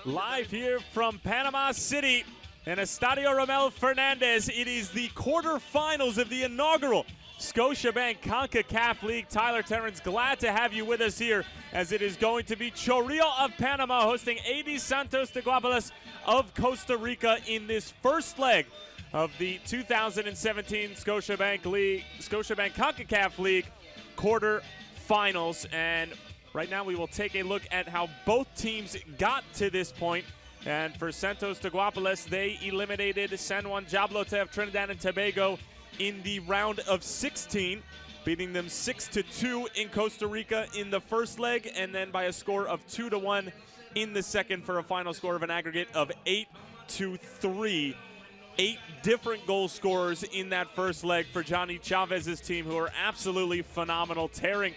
Live here from Panama City in Estadio Ramel Fernandez. It is the quarterfinals of the inaugural Scotiabank Concacaf League. Tyler Terrence, glad to have you with us here as it is going to be Chorrillo of Panama hosting AD Santos de Guápiles of Costa Rica in this first leg of the 2017 Scotiabank Concacaf League quarterfinals. And right now we will take a look at how both teams got to this point. And for Santos de Guápiles, they eliminated San Juan Jablote of Trinidad and Tobago in the round of 16, beating them 6-2 in Costa Rica in the first leg, and then by a score of 2-1 in the second for a final score of an aggregate of 8-3. 8 different goal scorers in that first leg for Johnny Chavez's team, who are absolutely phenomenal, tearing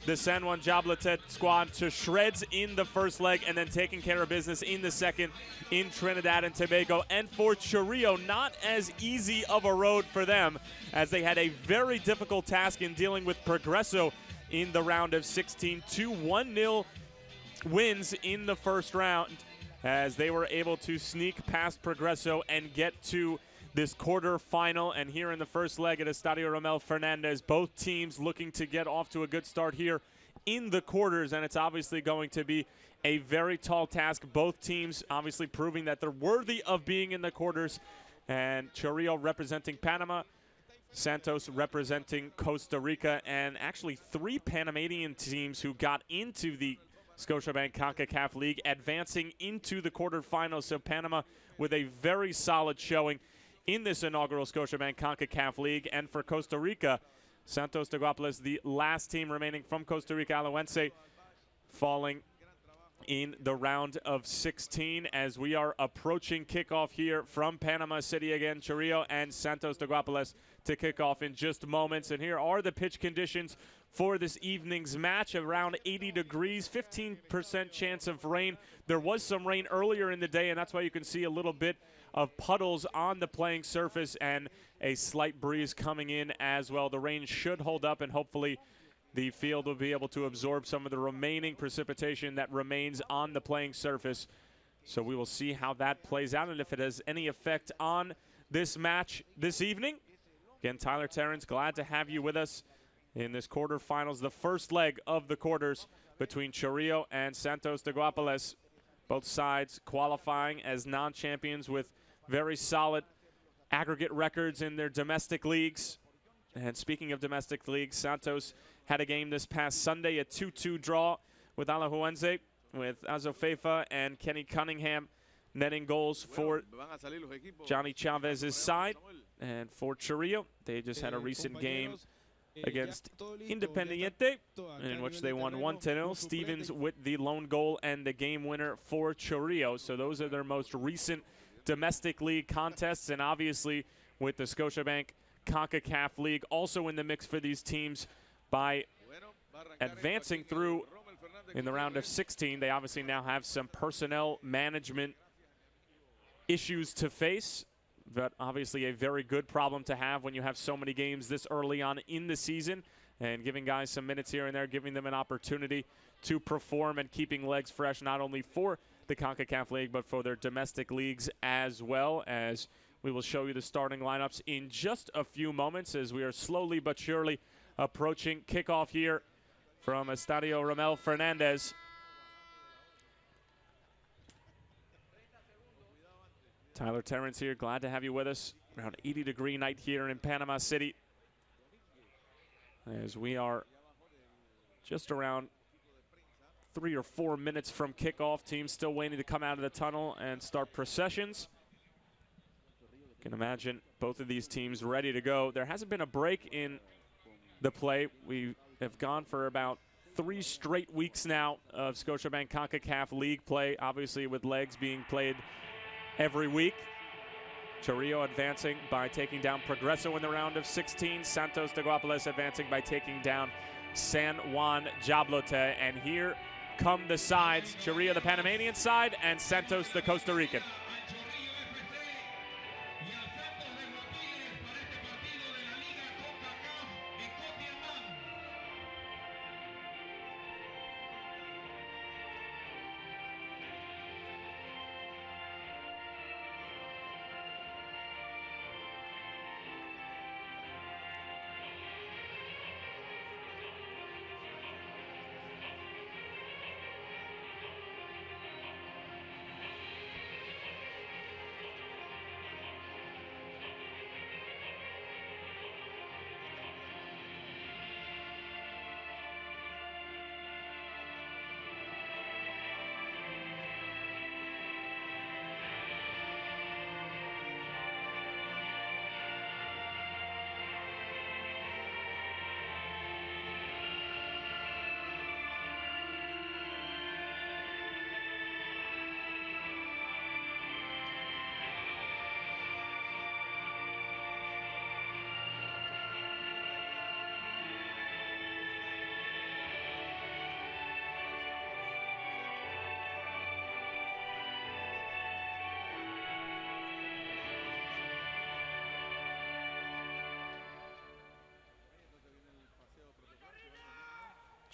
the San Juan Jablote squad to shreds in the first leg and then taking care of business in the second in Trinidad and Tobago. And for Chorrillo, not as easy of a road for them, as they had a very difficult task in dealing with Progreso in the round of 16. 2 1-0 wins in the first round as they were able to sneak past Progreso and get to this quarterfinal. And here in the first leg at Estadio Ramel Fernandez, both teams looking to get off to a good start here in the quarters, and it's obviously going to be a very tall task. Both teams obviously proving that they're worthy of being in the quarters, and Chorrillo representing Panama, Santos representing Costa Rica, and actually 3 Panamanian teams who got into the Scotiabank CONCACAF League advancing into the quarterfinals. So Panama with a very solid showing in this inaugural Scotiabank CONCACAF League. And for Costa Rica, Santos de Guápiles, the last team remaining from Costa Rica, Alajuelense, falling in the round of 16 as we are approaching kickoff here from Panama City again. Chorrillo and Santos de Guápiles to kick off in just moments. And here are the pitch conditions for this evening's match. Around 80 degrees, 15% chance of rain. There was some rain earlier in the day, and that's why you can see a little bit of puddles on the playing surface and a slight breeze coming in as well. The rain should hold up, and hopefully the field will be able to absorb some of the remaining precipitation that remains on the playing surface. So we will see how that plays out and if it has any effect on this match this evening. Again, Tyler Terrence, glad to have you with us in this quarterfinals, the first leg of the quarters between Chorrillo and Santos de Guápiles. Both sides qualifying as non-champions with very solid aggregate records in their domestic leagues. And speaking of domestic leagues, Santos had a game this past Sunday, a 2-2 draw with Alajuelense, with Azofeifa and Kenny Cunningham netting goals for Johnny Chavez's side. And for Chorrillo, they just had a recent game against Independiente, in which they won 1-0. Stevens with the lone goal and the game winner for Chorrillo. So those are their most recent domestic league contests, and obviously with the Scotiabank CONCACAF League also in the mix for these teams by advancing through in the round of 16. They obviously now have some personnel management issues to face, but obviously a very good problem to have when you have so many games this early on in the season, and giving guys some minutes here and there, giving them an opportunity to perform and keeping legs fresh, not only for the CONCACAF League, but for their domestic leagues as well. As we will show you the starting lineups in just a few moments as we are slowly but surely approaching kickoff here from Estadio Ramel Fernandez. Tyler Terrence here, glad to have you with us. Around 80-degree night here in Panama City, as we are just around 3 or 4 minutes from kickoff. Teams still waiting to come out of the tunnel and start processions. Can imagine both of these teams ready to go. There hasn't been a break in the play. We have gone for about 3 straight weeks now of Scotiabank CONCACAF League play, obviously with legs being played every week. Chorrillo advancing by taking down Progreso in the round of 16. Santos de Guápiles advancing by taking down San Juan Jablote. And here come the sides. Chorrillo, the Panamanian side, and Santos, the Costa Rican.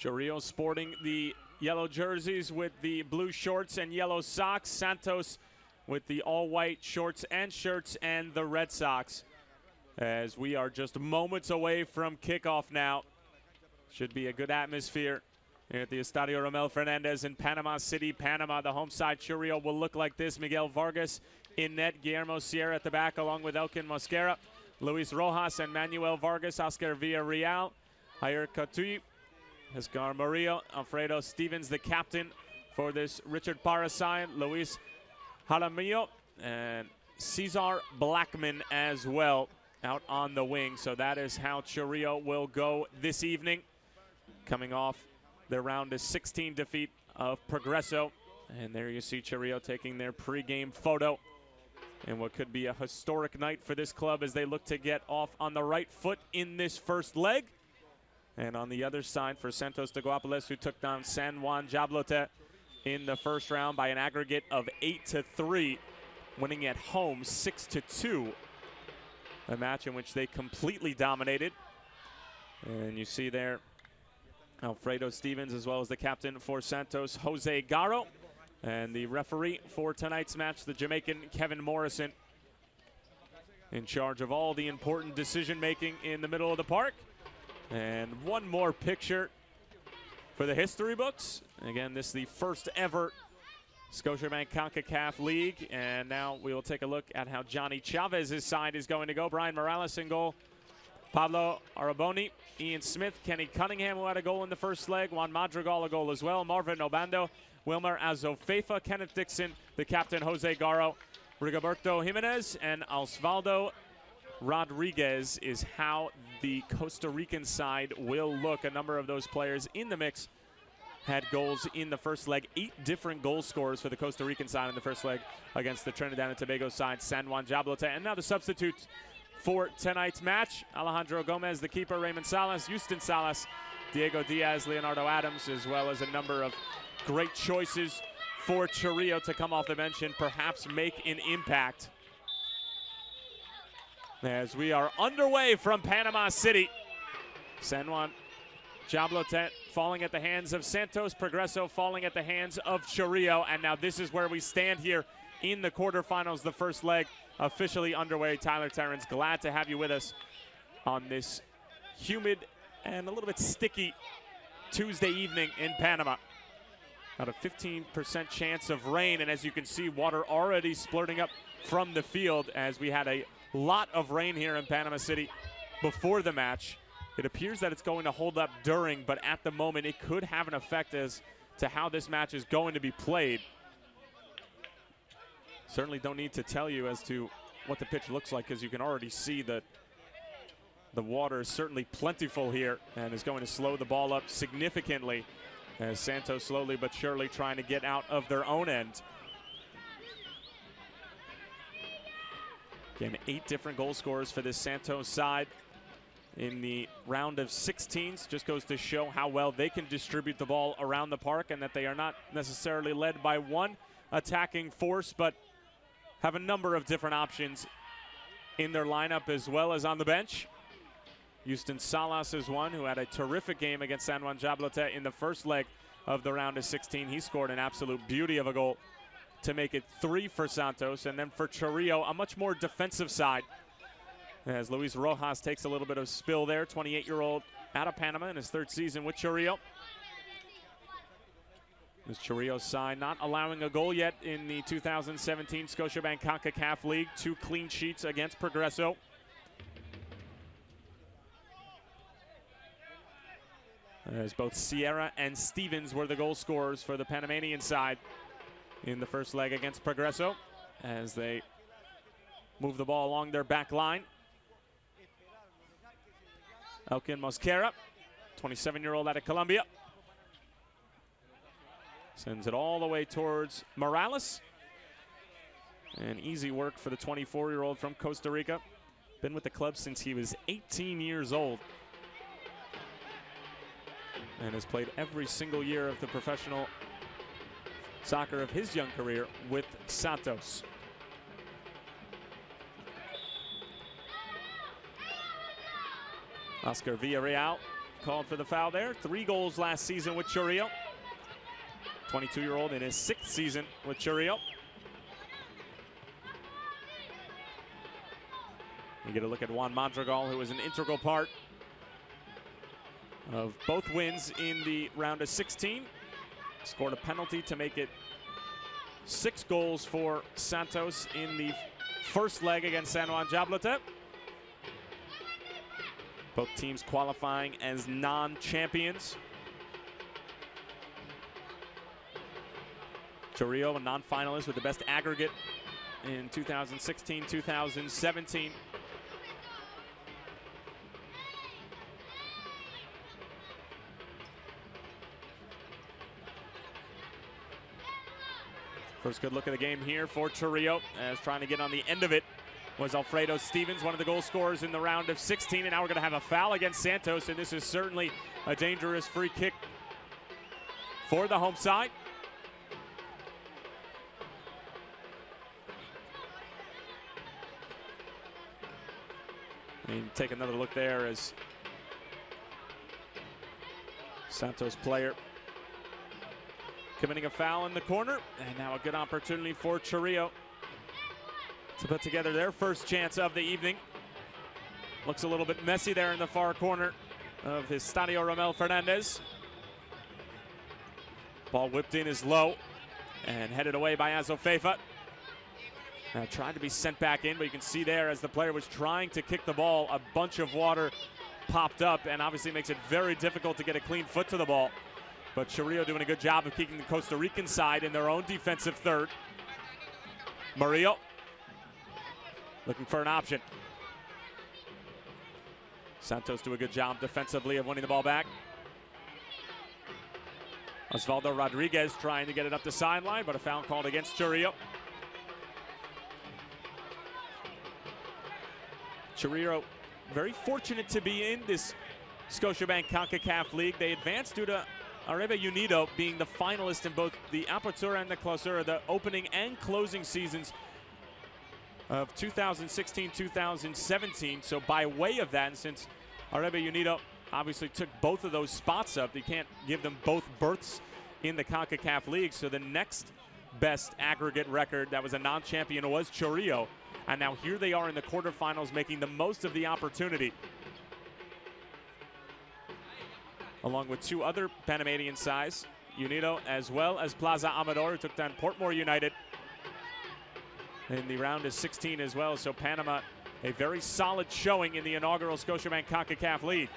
Chorrillo sporting the yellow jerseys with the blue shorts and yellow socks. Santos with the all-white shorts and shirts and the red socks. As we are just moments away from kickoff now. Should be a good atmosphere here at the Estadio Romel Fernandez in Panama City, Panama. The home side Chorrillo will look like this. Miguel Vargas in net, Guillermo Sierra at the back along with Elkin Mosquera, Luis Rojas and Manuel Vargas, Oscar Villarreal, Jair Catuy, Escar Murillo, Alfredo Stevens, the captain for this Richard Parra side, Luis Jaramillo, and Cesar Blackman as well out on the wing. So that is how Chorrillo will go this evening, coming off their round of 16 defeat of Progreso. And there you see Chorrillo taking their pregame photo in what could be a historic night for this club as they look to get off on the right foot in this first leg. And on the other side for Santos de Guápiles, who took down San Juan Jablote in the first round by an aggregate of 8-3, winning at home 6-2. A match in which they completely dominated. And you see there Alfredo Stevens as well as the captain for Santos, Jose Garro. And the referee for tonight's match, the Jamaican Kevin Morrison, in charge of all the important decision-making in the middle of the park. And one more picture for the history books. Again, this is the first ever Scotiabank Concacaf League. And now we will take a look at how Johnny Chavez's side is going to go. Brian Morales in goal. Pablo Araboni, Ian Smith, Kenny Cunningham, who had a goal in the first leg. Juan Madrigal a goal as well. Marvin Obando, Wilmer Azofeifa, Kenneth Dixon, the captain Jose Garro, Rigoberto Jimenez, and Osvaldo Rodriguez is how the Costa Rican side will look. A number of those players in the mix had goals in the first leg. 8 different goal scorers for the Costa Rican side in the first leg against the Trinidad and Tobago side, San Juan Jablote. And now the substitutes for tonight's match: Alejandro Gomez, the keeper, Raymond Salas, Houston Salas, Diego Diaz, Leonardo Adams, as well as a number of great choices for Chorrillo to come off the bench and perhaps make an impact. As we are underway from Panama City, San Juan Jablote falling at the hands of Santos, Progreso falling at the hands of Chorrillo, and now this is where we stand here in the quarterfinals. The first leg officially underway. Tyler Terrence, glad to have you with us on this humid and a little bit sticky Tuesday evening in Panama. About a 15% chance of rain, and as you can see, water already splurting up from the field as we had a lot of rain here in Panama City before the match. It appears that it's going to hold up during, but at the moment it could have an effect as to how this match is going to be played. Certainly don't need to tell you as to what the pitch looks like, because you can already see that the water is certainly plentiful here and is going to slow the ball up significantly as Santos slowly but surely trying to get out of their own end. Again, 8 different goal scorers for this Santos side in the round of 16s. Just goes to show how well they can distribute the ball around the park, and that they are not necessarily led by one attacking force, but have a number of different options in their lineup as well as on the bench. Houston Salas is one who had a terrific game against San Juan Jablote in the first leg of the round of 16. He scored an absolute beauty of a goal to make it 3 for Santos. And then for Chorrillo, a much more defensive side, as Luis Rojas takes a little bit of spill there. 28-year-old out of Panama in his 3rd season with Chorrillo. This Chorrillo's side not allowing a goal yet in the 2017 Scotiabank Concacaf League. 2 clean sheets against Progreso. As both Sierra and Stevens were the goal scorers for the Panamanian side in the first leg against Progreso, as they move the ball along their back line. Elkin Mosquera, 27-year-old out of Colombia, sends it all the way towards Morales. And easy work for the 24-year-old from Costa Rica. Been with the club since he was 18 years old, and has played every single year of the professional soccer of his young career with Santos. Oscar Villarreal called for the foul there. 3 goals last season with Chorrillo. 22-year-old in his 6th season with Chorrillo. You get a look at Juan Madrigal, who was an integral part of both wins in the round of 16. Scored a penalty to make it 6 goals for Santos in the first leg against San Juan Jablotep. Both teams qualifying as non-champions. Chorrillo, a non-finalist with the best aggregate in 2016-2017. First good look at the game here for Chorrillo, as trying to get on the end of it was Alfredo Stevens, one of the goal scorers in the round of 16. And now we're going to have a foul against Santos, and this is certainly a dangerous free kick for the home side. And take another look there as Santos player committing a foul in the corner, and now a good opportunity for Chorrillo to put together their first chance of the evening. Looks a little bit messy there in the far corner of his Estadio Romel Fernandez. Ball whipped in is low and headed away by Azofeifa. Now tried to be sent back in, but you can see there as the player was trying to kick the ball, a bunch of water popped up, and obviously makes it very difficult to get a clean foot to the ball. But Chorrillo doing a good job of keeping the Costa Rican side in their own defensive third. Murillo looking for an option. Santos do a good job defensively of winning the ball back. Osvaldo Rodriguez trying to get it up the sideline, but a foul called against Chorrillo. Chorrillo very fortunate to be in this Scotiabank Concacaf League. They advanced due to Arebe Unido being the finalist in both the Apertura and the Clausura, the opening and closing seasons of 2016-2017. So by way of that, and since Arebe Unido obviously took both of those spots up, they can't give them both berths in the CONCACAF League. So the next best aggregate record that was a non-champion was Chorrillo. And now here they are in the quarterfinals, making the most of the opportunity, along with 2 other Panamanian sides, Unido as well as Plaza Amador, who took down Portmore United in the round of 16 as well. So Panama, a very solid showing in the inaugural Scotiabank CONCACAF League.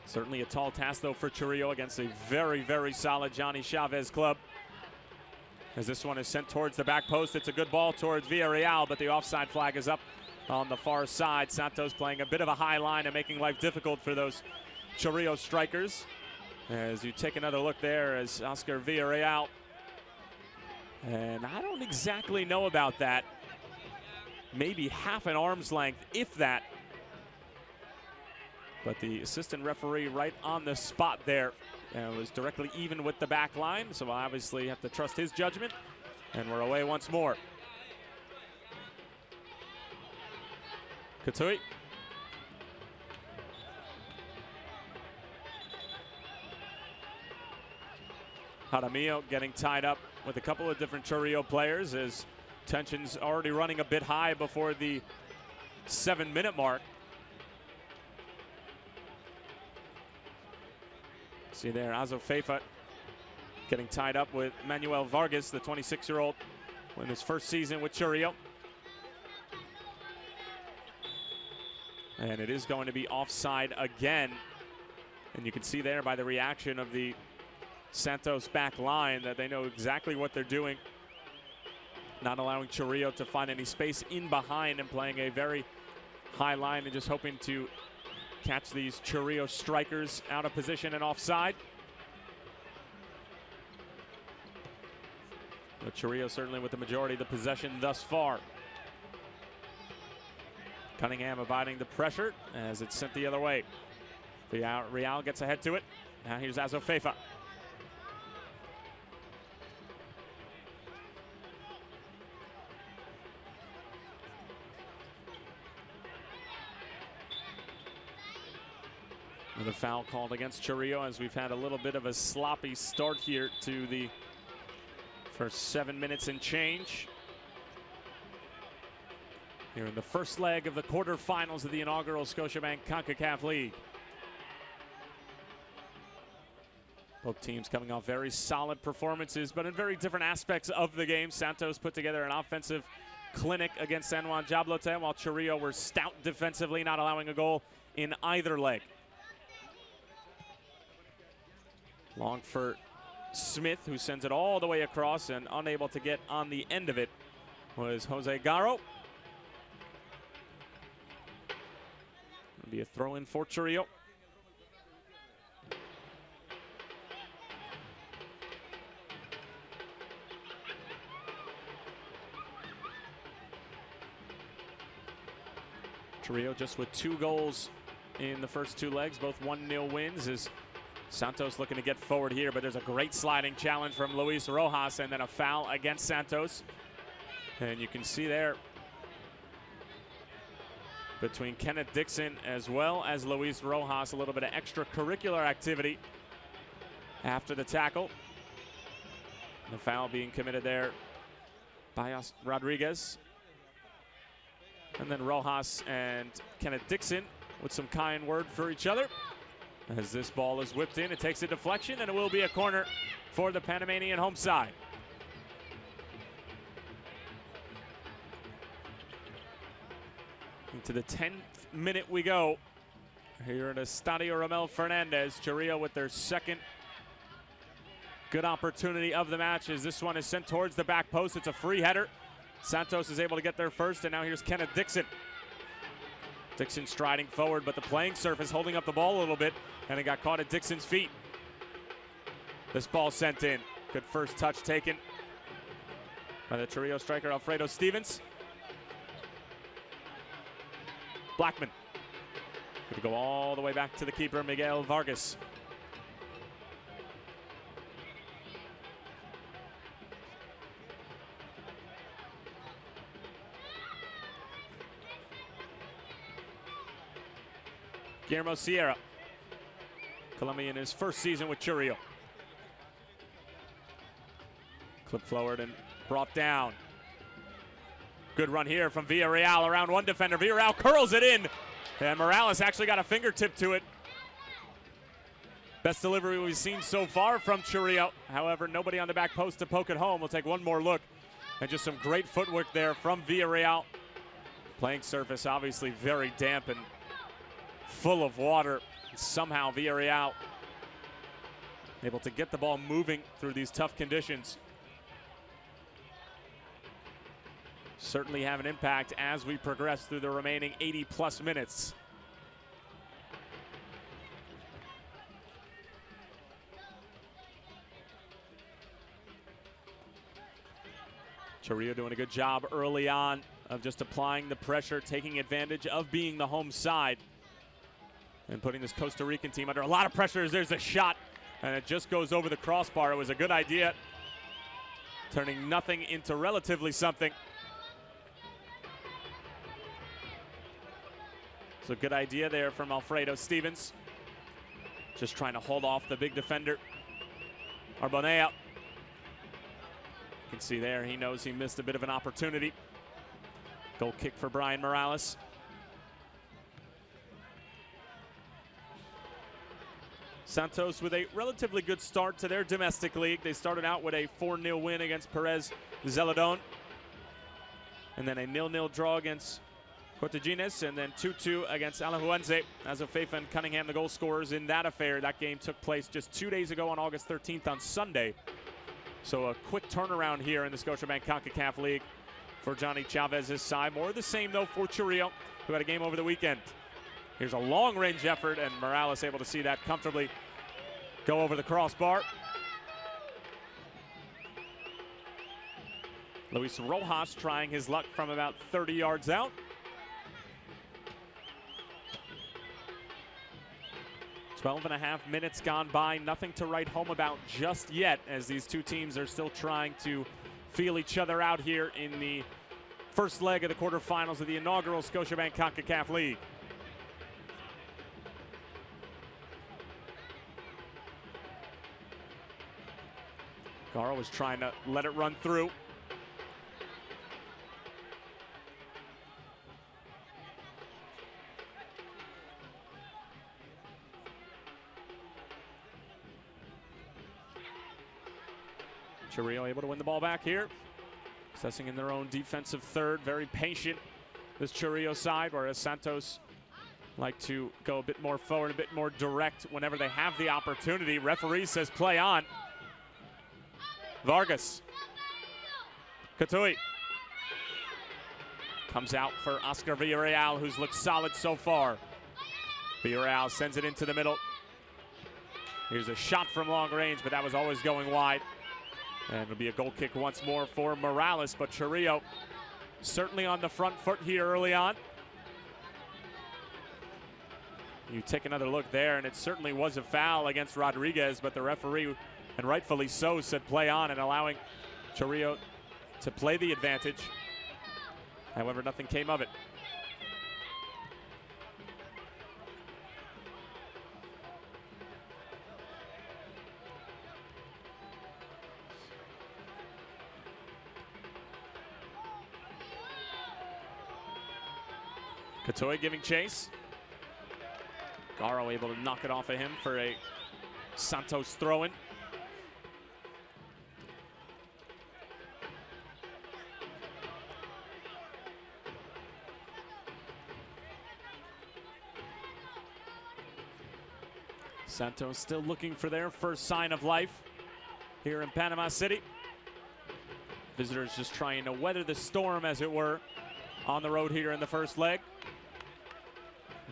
Certainly a tall task, though, for Chorrillo against a very, very solid Johnny Chavez club. As this one is sent towards the back post, it's a good ball towards Villarreal, but the offside flag is up on the far side. Santos playing a bit of a high line and making life difficult for those Chorrillo strikers. As you take another look there as Oscar Villarreal. And I don't exactly know about that. Maybe half an arm's length, if that. But the assistant referee right on the spot there was directly even with the back line. So obviously you have to trust his judgment. And we're away once more. Katui. Jaramillo getting tied up with a couple of different Chorrillo players as tensions already running a bit high before the 7-minute mark. See there, Azofeifa getting tied up with Manuel Vargas, the 26-year-old, in his first season with Chorrillo. And it is going to be offside again. And you can see there by the reaction of the Santos back line that they know exactly what they're doing. Not allowing Chorrillo to find any space in behind and playing a very high line and just hoping to catch these Chorrillo strikers out of position and offside. But Chorrillo certainly with the majority of the possession thus far. Cunningham abiding the pressure as it's sent the other way. Real gets ahead to it. Now here's Azofeifa. Another foul called against Chorrillo as we've had a little bit of a sloppy start here to the first 7 minutes and change. Here in the first leg of the quarterfinals of the inaugural Scotiabank Concacaf League. Both teams coming off very solid performances, but in very different aspects of the game. Santos put together an offensive clinic against San Juan Jablote, while Chorrillo were stout defensively, not allowing a goal in either leg. Long for Smith, who sends it all the way across, and unable to get on the end of it was Jose Garro. It'll be a throw-in for Chorrillo. Chorrillo just with 2 goals in the first 2 legs, both 1-0 wins, as Santos looking to get forward here, but there's a great sliding challenge from Luis Rojas and then a foul against Santos. And you can see there between Kenneth Dixon as well as Luis Rojas, a little bit of extracurricular activity after the tackle. The foul being committed there by Rodriguez. And then Rojas and Kenneth Dixon with some kind word for each other. As this ball is whipped in, it takes a deflection, and it will be a corner for the Panamanian home side. Into the 10th minute we go here at Estadio Romel Fernandez. Chorrillo with their second good opportunity of the match, as this one is sent towards the back post. It's a free header. Santos is able to get there first, and now here's Kenneth Dixon. Dixon striding forward, but the playing surface holding up the ball a little bit, and it got caught at Dixon's feet. This ball sent in. Good first touch taken by the Chorrillo striker, Alfredo Stevens. Blackman. Going to go all the way back to the keeper, Miguel Vargas. Guillermo Sierra, Colombian, his first season with Chorrillo. Clipped forward and brought down. Good run here from Villarreal around one defender. Villarreal curls it in, and Morales actually got a fingertip to it. Best delivery we've seen so far from Chorrillo. However, nobody on the back post to poke it home. We'll take one more look, and just some great footwork there from Villarreal. Playing surface obviously very damp and full of water. Somehow Villarreal able to get the ball moving through these tough conditions. Certainly have an impact as we progress through the remaining 80+ minutes. Chorrillo doing a good job early on of just applying the pressure, taking advantage of being the home side, and putting this Costa Rican team under a lot of pressure. As there's a shot, and it just goes over the crossbar. It was a good idea, turning nothing into relatively something. So good idea there from Alfredo Stevens. Just trying to hold off the big defender, Arbonea. You can see there, he knows he missed a bit of an opportunity. Goal kick for Brian Morales. Santos with a relatively good start to their domestic league. They started out with a 4-0 win against Perez Zeledon, and then a 0-0 draw against Cortegines, and then 2-2 against Alajuelense. As of Fafa and Cunningham, the goal scorers in that affair. That game took place just 2 days ago on August 13th on Sunday. So a quick turnaround here in the Scotiabank CONCACAF League for Johnny Chavez's side. More of the same, though, for Chorrillo, who had a game over the weekend. Here's a long-range effort, and Morales able to see that comfortably go over the crossbar. Luis Rojas trying his luck from about 30 yards out. .5 minutes gone by, nothing to write home about just yet, as these two teams are still trying to feel each other out here in the first leg of the quarterfinals of the inaugural Scotiabank CONCACAF League. Garo was trying to let it run through. Chorrillo able to win the ball back here. Assessing in their own defensive third. Very patient, this Chorrillo side, whereas Santos like to go a bit more forward, a bit more direct whenever they have the opportunity. Referee says play on. Vargas. Katui. Comes out for Oscar Villarreal, who's looked solid so far. Villarreal sends it into the middle. Here's a shot from long range, but that was always going wide. And it'll be a goal kick once more for Morales, but Chorrillo certainly on the front foot here early on. You take another look there, and it certainly was a foul against Rodriguez, but the referee, and rightfully so, said play on and allowing Chorrillo to play the advantage. However, nothing came of it. Katoy giving chase. Garo able to knock it off of him for a Santos throw-in. Santos still looking for their first sign of life here in Panama City. Visitors just trying to weather the storm, as it were, on the road here in the first leg.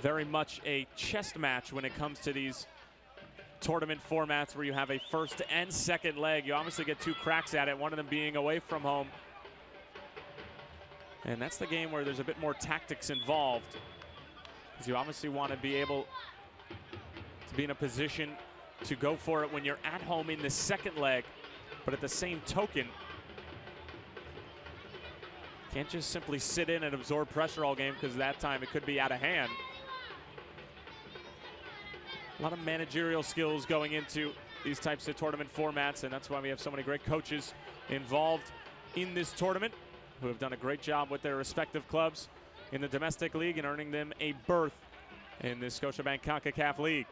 Very much a chest match when it comes to these tournament formats where you have a first and second leg. You obviously get two cracks at it, one of them being away from home. And that's the game where there's a bit more tactics involved, because you obviously want to be able to be in a position to go for it when you're at home in the second leg. But at the same token, can't just simply sit in and absorb pressure all game, because that time it could be out of hand. A lot of managerial skills going into these types of tournament formats, and that's why we have so many great coaches involved in this tournament who have done a great job with their respective clubs in the domestic league and earning them a berth in the Scotiabank Concacaf League.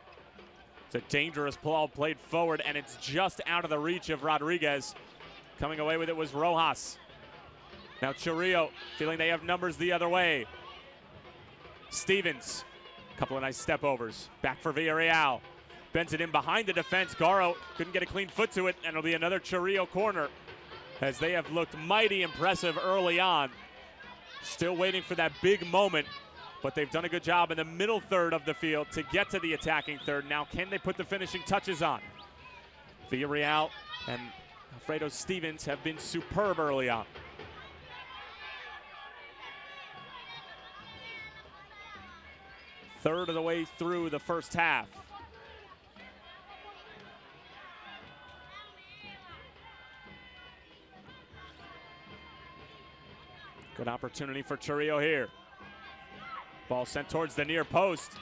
It's a dangerous ball played forward, and it's just out of the reach of Rodriguez. Coming away with it was Rojas. Now Chorrillo feeling they have numbers the other way. Stevens. Couple of nice step overs. Back for Villarreal. Bends it in behind the defense. Garo couldn't get a clean foot to it, and it'll be another Chorrillo corner, as they have looked mighty impressive early on. Still waiting for that big moment, but they've done a good job in the middle third of the field to get to the attacking third. Now, can they put the finishing touches on? Villarreal and Alfredo Stevens have been superb early on. Third of the way through the first half. Good opportunity for Chorrillo here. Ball sent towards the near post,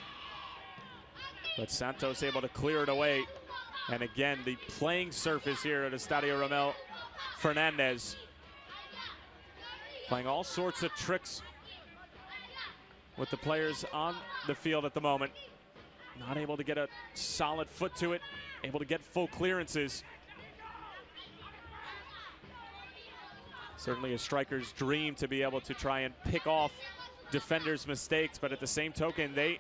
but Santos able to clear it away. And again, the playing surface here at Estadio Ramel Fernandez, playing all sorts of tricks with the players on the field at the moment. Not able to get a solid foot to it, able to get full clearances. Certainly a striker's dream to be able to try and pick off defenders' mistakes, but at the same token, they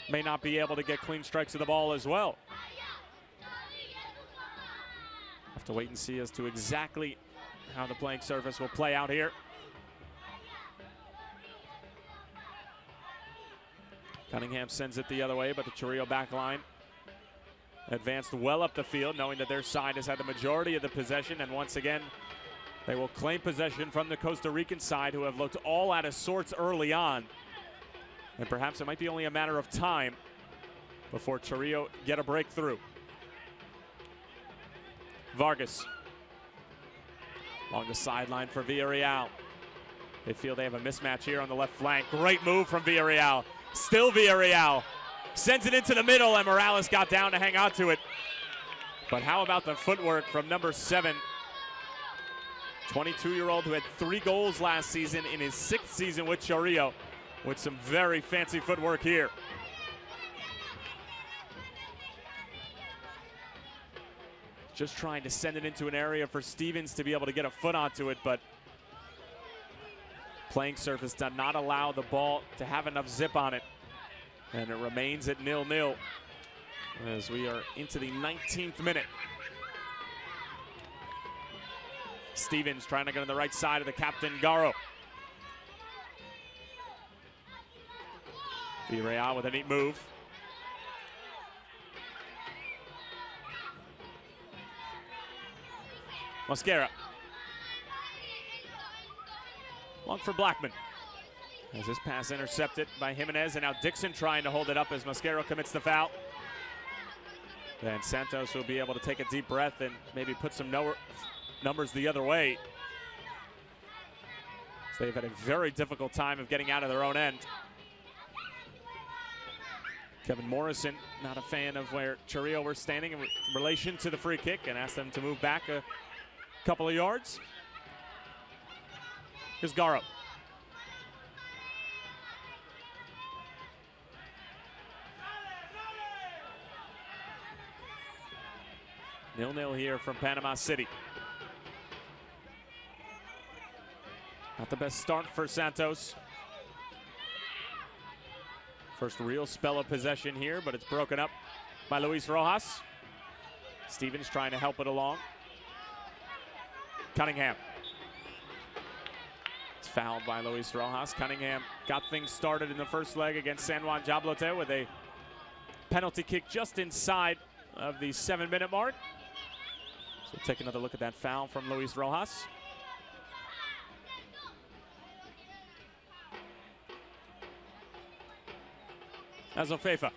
may not be able to get clean strikes of the ball as well. Have to wait and see as to exactly how the playing surface will play out here. Cunningham sends it the other way, but the Chorrillo back line advanced well up the field, knowing that their side has had the majority of the possession, and once again, they will claim possession from the Costa Rican side, who have looked all out of sorts early on. And perhaps it might be only a matter of time before Chorrillo get a breakthrough. Vargas along the sideline for Villarreal. They feel they have a mismatch here on the left flank. Great move from Villarreal. Still Villarreal. Sends it into the middle, and Morales got down to hang on to it. But how about the footwork from number 7? 22-year-old who had 3 goals last season in his 6th season with Chorrillo, with some very fancy footwork here. Just trying to send it into an area for Stevens to be able to get a foot onto it, but playing surface does not allow the ball to have enough zip on it. And it remains at 0-0 as we are into the 19th minute. Stevens trying to get on the right side of the captain, Garo. Villarreal with a neat move. Mosquera. Long for Blackman. As this pass intercepted by Jimenez, and now Dixon trying to hold it up as Mosquera commits the foul. Then Santos will be able to take a deep breath and maybe put some numbers the other way. So they've had a very difficult time of getting out of their own end. Kevin Morrison, not a fan of where Chorrillo were standing in relation to the free kick, and asked them to move back a couple of yards. Here's Garo. Nil-nil here from Panama City. Not the best start for Santos. First real spell of possession here, but it's broken up by Luis Rojas. Stevens trying to help it along. Cunningham. It's fouled by Luis Rojas. Cunningham got things started in the first leg against San Juan Jablote with a penalty kick just inside of the 7-minute mark. So take another look at that foul from Luis Rojas. Azofeifa.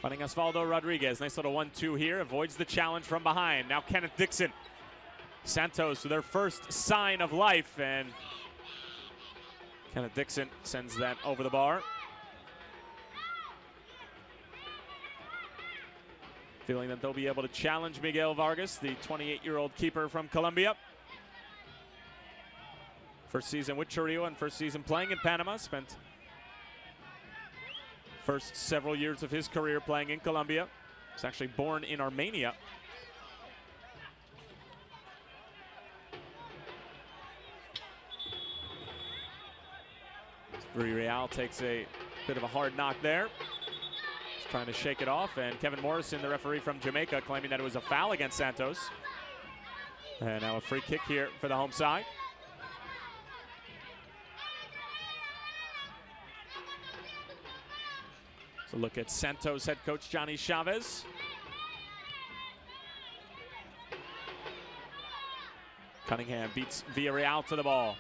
Finding Osvaldo Rodriguez. Nice little 1-2 here. Avoids the challenge from behind. Now Kenneth Dixon. Santos with their first sign of life, and Kenneth Dixon sends that over the bar. Feeling that they'll be able to challenge Miguel Vargas, the 28-year-old keeper from Colombia. First season with Chorrillo and first season playing in Panama. Spent first several years of his career playing in Colombia. He's actually born in Armenia. Villarreal takes a bit of a hard knock there. He's trying to shake it off, and Kevin Morrison, the referee from Jamaica, claiming that it was a foul against Santos. And now a free kick here for the home side. So look at Santos head coach Johnny Chavez. Cunningham beats Villarreal to the ball.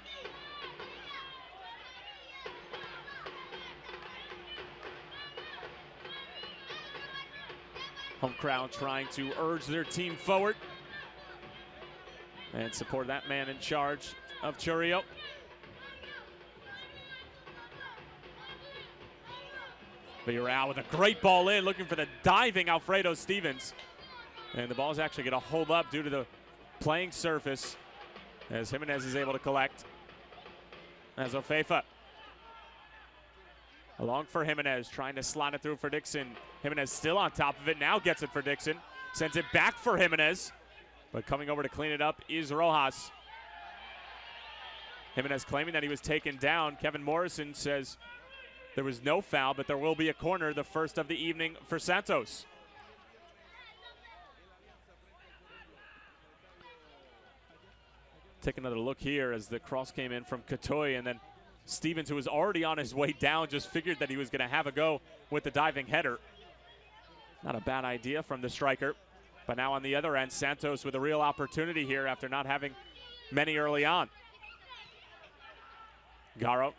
Home crowd trying to urge their team forward and support that man in charge of Chorrillo. Villarreal with a great ball in, looking for the diving Alfredo Stevens. And the ball is actually going to hold up due to the playing surface as Jimenez is able to collect. Azofeifa. Along for Jimenez, trying to slot it through for Dixon. Jimenez still on top of it, now gets it for Dixon. Sends it back for Jimenez, but coming over to clean it up is Rojas. Jimenez claiming that he was taken down. Kevin Morrison says there was no foul, but there will be a corner, the first of the evening for Santos. Take another look here as the cross came in from Katoy, and then Stevens, who was already on his way down, just figured that he was going to have a go with the diving header. Not a bad idea from the striker. But now on the other end, Santos with a real opportunity here after not having many early on. Garo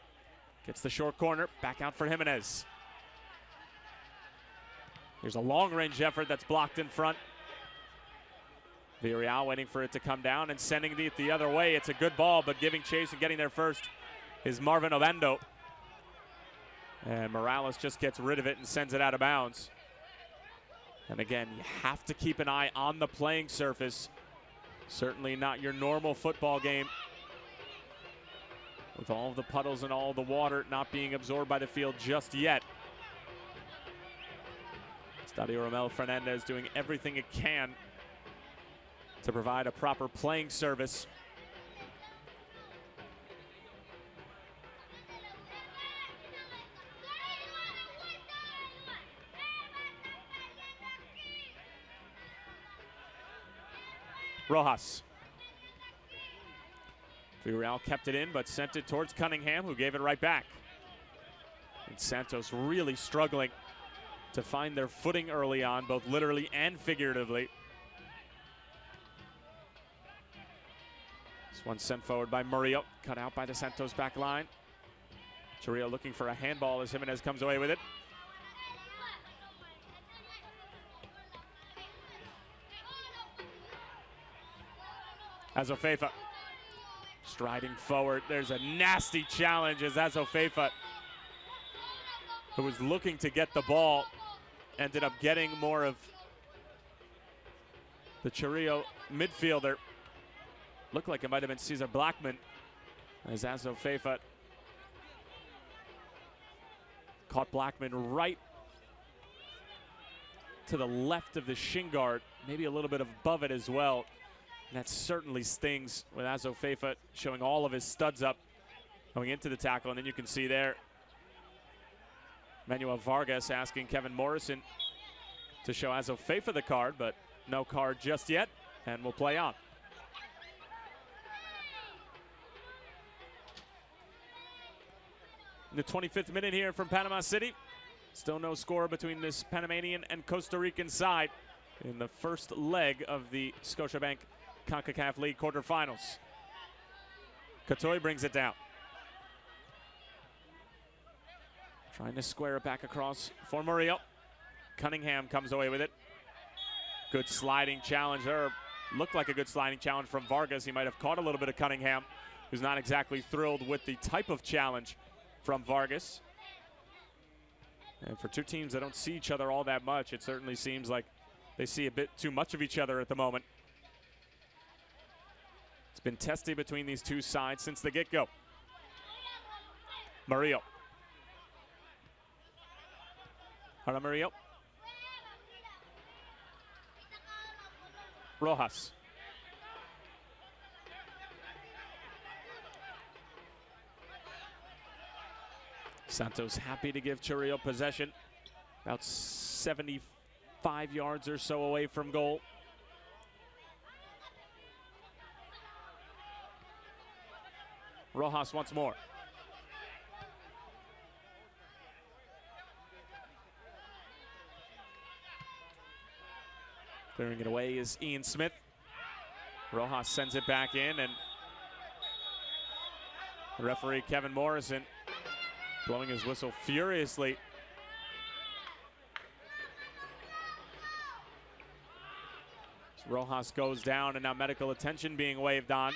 gets the short corner, back out for Jimenez. Here's a long-range effort that's blocked in front. Villarreal waiting for it to come down and sending it the other way. It's a good ball, but giving chase and getting there first is Marvin Obando. And Morales just gets rid of it and sends it out of bounds. And again, you have to keep an eye on the playing surface. Certainly not your normal football game, with all the puddles and all the water not being absorbed by the field just yet. Estadio Romel Fernandez doing everything it can to provide a proper playing service. Rojas. Villarreal kept it in, but sent it towards Cunningham, who gave it right back. And Santos really struggling to find their footing early on, both literally and figuratively. This one sent forward by Murillo, cut out by the Santos back line. Chorrillo looking for a handball as Jimenez comes away with it. Azofeifa striding forward. There's a nasty challenge as Azofeifa, who was looking to get the ball, ended up getting more of the Chorrillo midfielder. Looked like it might have been Cesar Blackman, as Azofeifa caught Blackman right to the left of the shin guard, maybe a little bit above it as well. And that certainly stings, with Azofeifa showing all of his studs up going into the tackle. And then you can see there Manuel Vargas asking Kevin Morrison to show Azofeifa the card, but no card just yet, and we'll play on. In the 25th minute here from Panama City. Still no score between this Panamanian and Costa Rican side in the first leg of the Scotiabank Concacaf League quarterfinals. Catoy brings it down. Trying to square it back across for Murillo. Cunningham comes away with it. Good sliding challenge there. Looked like a good sliding challenge from Vargas. He might have caught a little bit of Cunningham, who's not exactly thrilled with the type of challenge from Vargas. And for two teams that don't see each other all that much, it certainly seems like they see a bit too much of each other at the moment. It's been testy between these two sides since the get-go. Murillo. Ahora Murillo. Rojas. Santos happy to give Chorrillo possession. About 75 yards or so away from goal. Rojas once more. Clearing it away is Ian Smith. Rojas sends it back in, and the referee Kevin Morrison blowing his whistle furiously. So Rojas goes down, and now medical attention being waved on.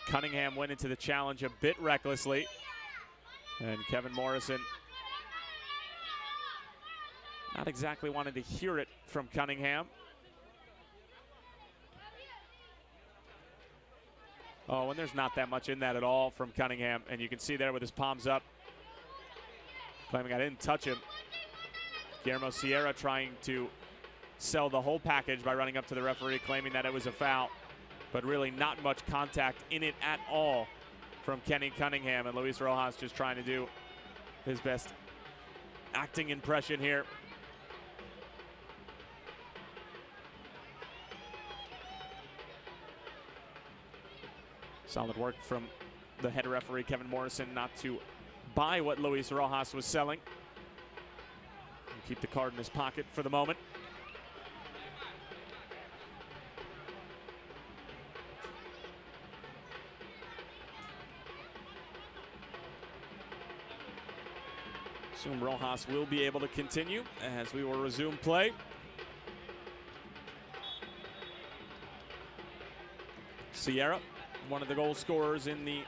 Cunningham went into the challenge a bit recklessly, and Kevin Morrison not exactly wanted to hear it from Cunningham. Oh, and there's not that much in that at all from Cunningham, and you can see there with his palms up, claiming I didn't touch him. Guillermo Sierra trying to sell the whole package by running up to the referee, claiming that it was a foul, but really not much contact in it at all from Kenny Cunningham, and Luis Rojas just trying to do his best acting impression here. Solid work from the head referee, Kevin Morrison, not to buy what Luis Rojas was selling. And keep the card in his pocket for the moment. Assume Rojas will be able to continue as we will resume play. Sierra, one of the goal scorers in the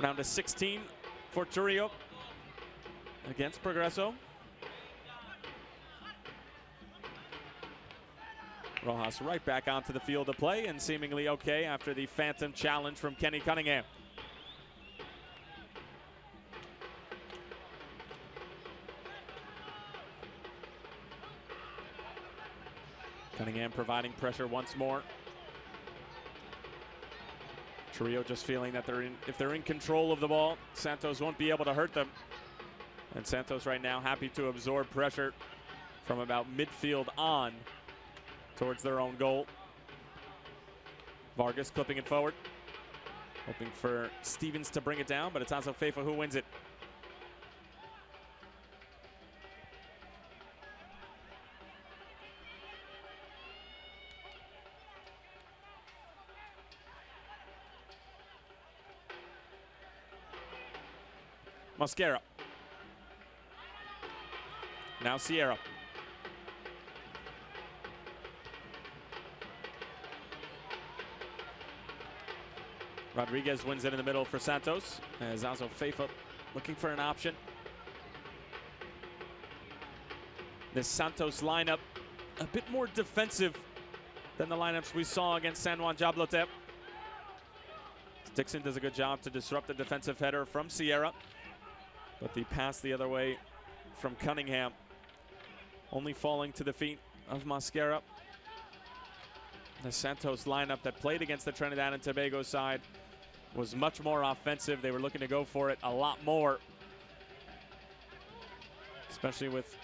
round of 16 for Chorrillo against Progreso. Rojas right back onto the field of play and seemingly okay after the phantom challenge from Kenny Cunningham. Cunningham providing pressure once more. Chorrillo just feeling that if they're in control of the ball, Santos won't be able to hurt them. And Santos right now happy to absorb pressure from about midfield on towards their own goal. Vargas clipping it forward, hoping for Stevens to bring it down, but it's Azofeifa who wins it. Mosquera. Now Sierra. Rodriguez wins it in the middle for Santos, as Azofeifa looking for an option. This Santos lineup a bit more defensive than the lineups we saw against San Juan Jablotep. Dixon does a good job to disrupt the defensive header from Sierra, but the pass the other way from Cunningham only falling to the feet of Mosquera. The Santos lineup that played against the Trinidad and Tobago side was much more offensive. They were looking to go for it a lot more, especially with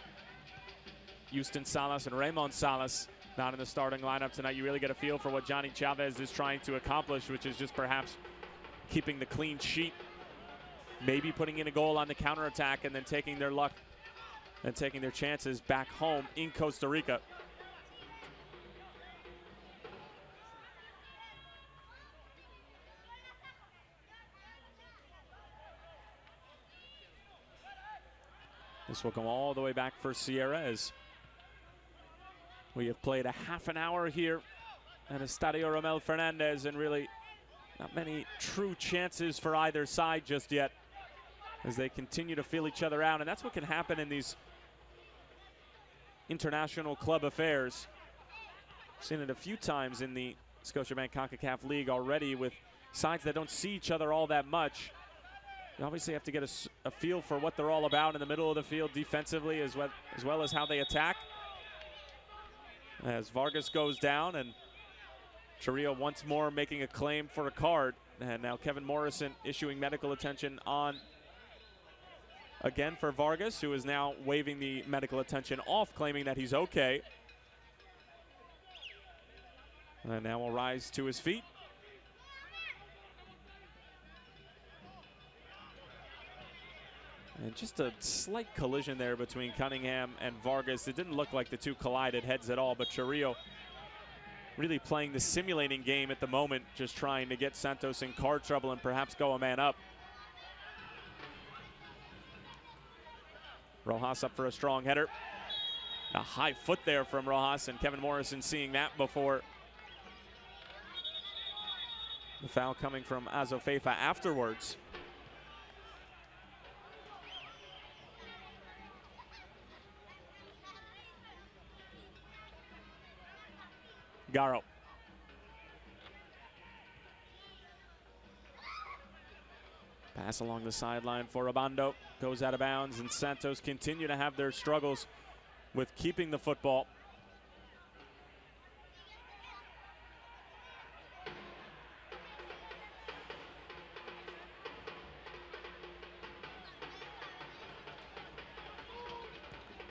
Houston Salas and Raymond Salas not in the starting lineup tonight. You really get a feel for what Johnny Chavez is trying to accomplish, which is just perhaps keeping the clean sheet, maybe putting in a goal on the counterattack and then taking their luck and taking their chances back home in Costa Rica. This will come all the way back for Sierra, as we have played a half an hour here at Estadio Romel Fernandez, and really not many true chances for either side just yet as they continue to feel each other out. And that's what can happen in these international club affairs. I've seen it a few times in the Scotiabank Concacaf League already with sides that don't see each other all that much. You obviously have to get a feel for what they're all about in the middle of the field defensively, as well as how they attack. As Vargas goes down, and Chorrillo once more making a claim for a card. And now Kevin Morrison issuing medical attention on again for Vargas, who is now waving the medical attention off, claiming that he's okay. And now will rise to his feet. And just a slight collision there between Cunningham and Vargas. It didn't look like the two collided heads at all, but Chorrillo really playing the simulating game at the moment, just trying to get Santos in card trouble and perhaps go a man up. Rojas up for a strong header. A high foot there from Rojas, and Kevin Morrison seeing that before. The foul coming from Azofeifa afterwards. Garo. Pass along the sideline for Abando. Goes out of bounds, and Santos continue to have their struggles with keeping the football.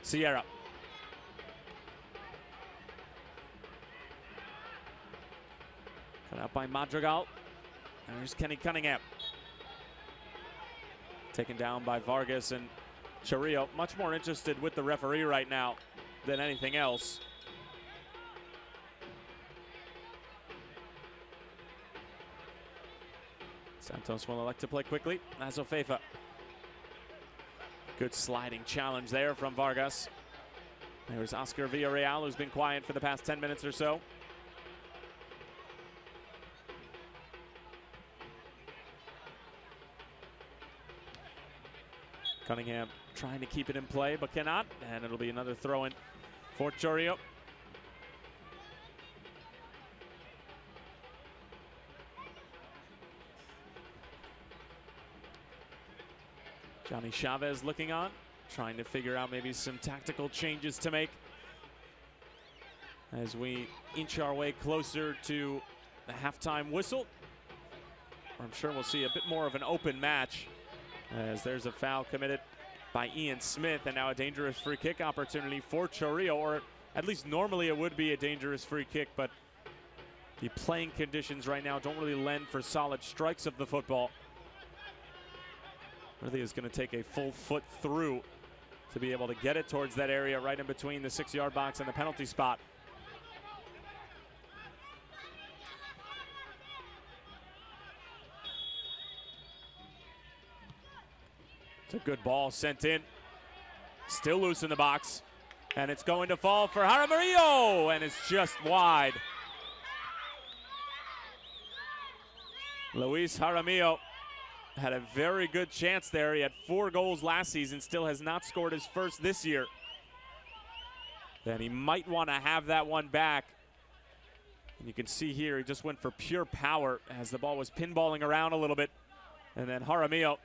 Sierra. Cut out by Madrigal. And here's Kenny Cunningham. Taken down by Vargas, and Chorrillo much more interested with the referee right now than anything else. Santos will elect to play quickly. Azofeifa. Good sliding challenge there from Vargas. There's Oscar Villarreal, who's been quiet for the past 10 minutes or so. Cunningham trying to keep it in play, but cannot, and it'll be another throw-in for Chorrillo. Johnny Chavez looking on, trying to figure out maybe some tactical changes to make as we inch our way closer to the halftime whistle. I'm sure we'll see a bit more of an open match as there's a foul committed by Ian Smith, and now a dangerous free kick opportunity for Chorrillo, or at least normally it would be a dangerous free kick, but the playing conditions right now don't really lend for solid strikes of the football. Really is going to take a full foot through to be able to get it towards that area right in between the 6-yard box and the penalty spot. It's a good ball sent in. Still loose in the box. And it's going to fall for Jaramillo, and it's just wide. Luis Jaramillo had a very good chance there. He had 4 goals last season, still has not scored his first this year. Then he might want to have that one back. And you can see here, he just went for pure power as the ball was pinballing around a little bit. And then Jaramillo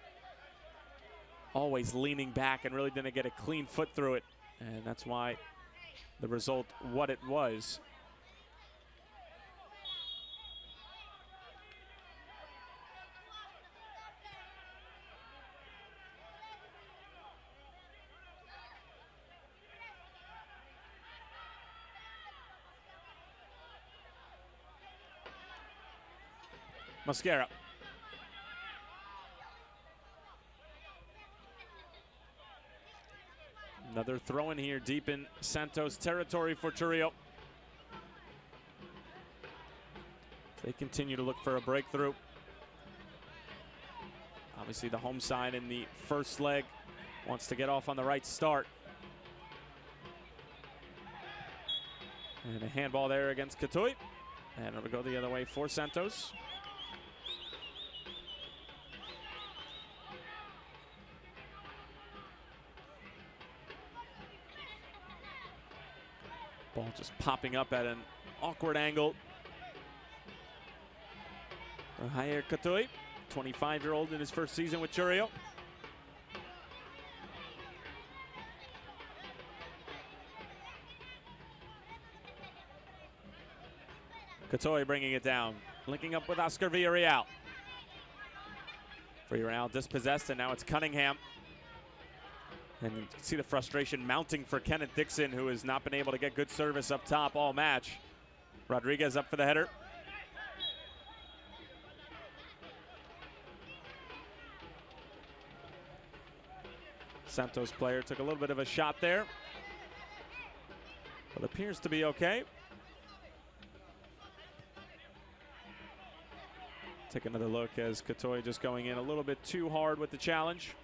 always leaning back and really didn't get a clean foot through it. And that's why the result what it was. Mosquera. Another throw in here deep in Santos territory for Chorrillo. They continue to look for a breakthrough. Obviously the home side in the first leg wants to get off on the right start. And a handball there against Katoy. And it'll go the other way for Santos. Ball just popping up at an awkward angle. Jair Katoy, 25-year-old in his first season with Chorrillo. Katoy bringing it down, linking up with Oscar Villarreal. Villarreal dispossessed, and now it's Cunningham. And you can see the frustration mounting for Kenneth Dixon, who has not been able to get good service up top all match. Rodriguez up for the header. Santos player took a little bit of a shot there, but appears to be okay. Take another look as Katoy just going in a little bit too hard with the challenge.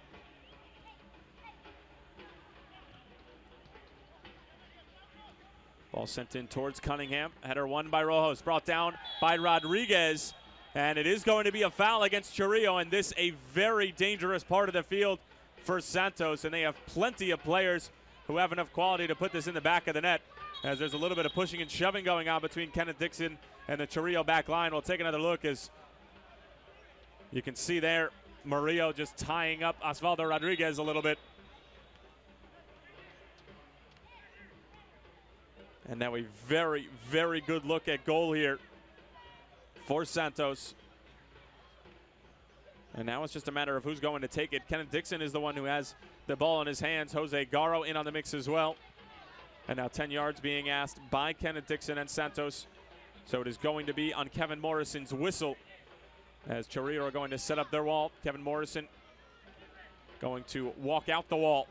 Ball sent in towards Cunningham. Header won by Rojos, brought down by Rodriguez. And it is going to be a foul against Chorrillo, and this a very dangerous part of the field for Santos. And they have plenty of players who have enough quality to put this in the back of the net, as there's a little bit of pushing and shoving going on between Kenneth Dixon and the Chorrillo back line. We'll take another look as you can see there, Murillo just tying up Osvaldo Rodriguez a little bit. And now a very, very good look at goal here for Santos. And now it's just a matter of who's going to take it. Kenneth Dixon is the one who has the ball in his hands. Jose Garro in on the mix as well. And now 10 yards being asked by Kenneth Dixon and Santos. So it is going to be on Kevin Morrison's whistle as Chorrillo are going to set up their wall. Kevin Morrison going to walk out the wall.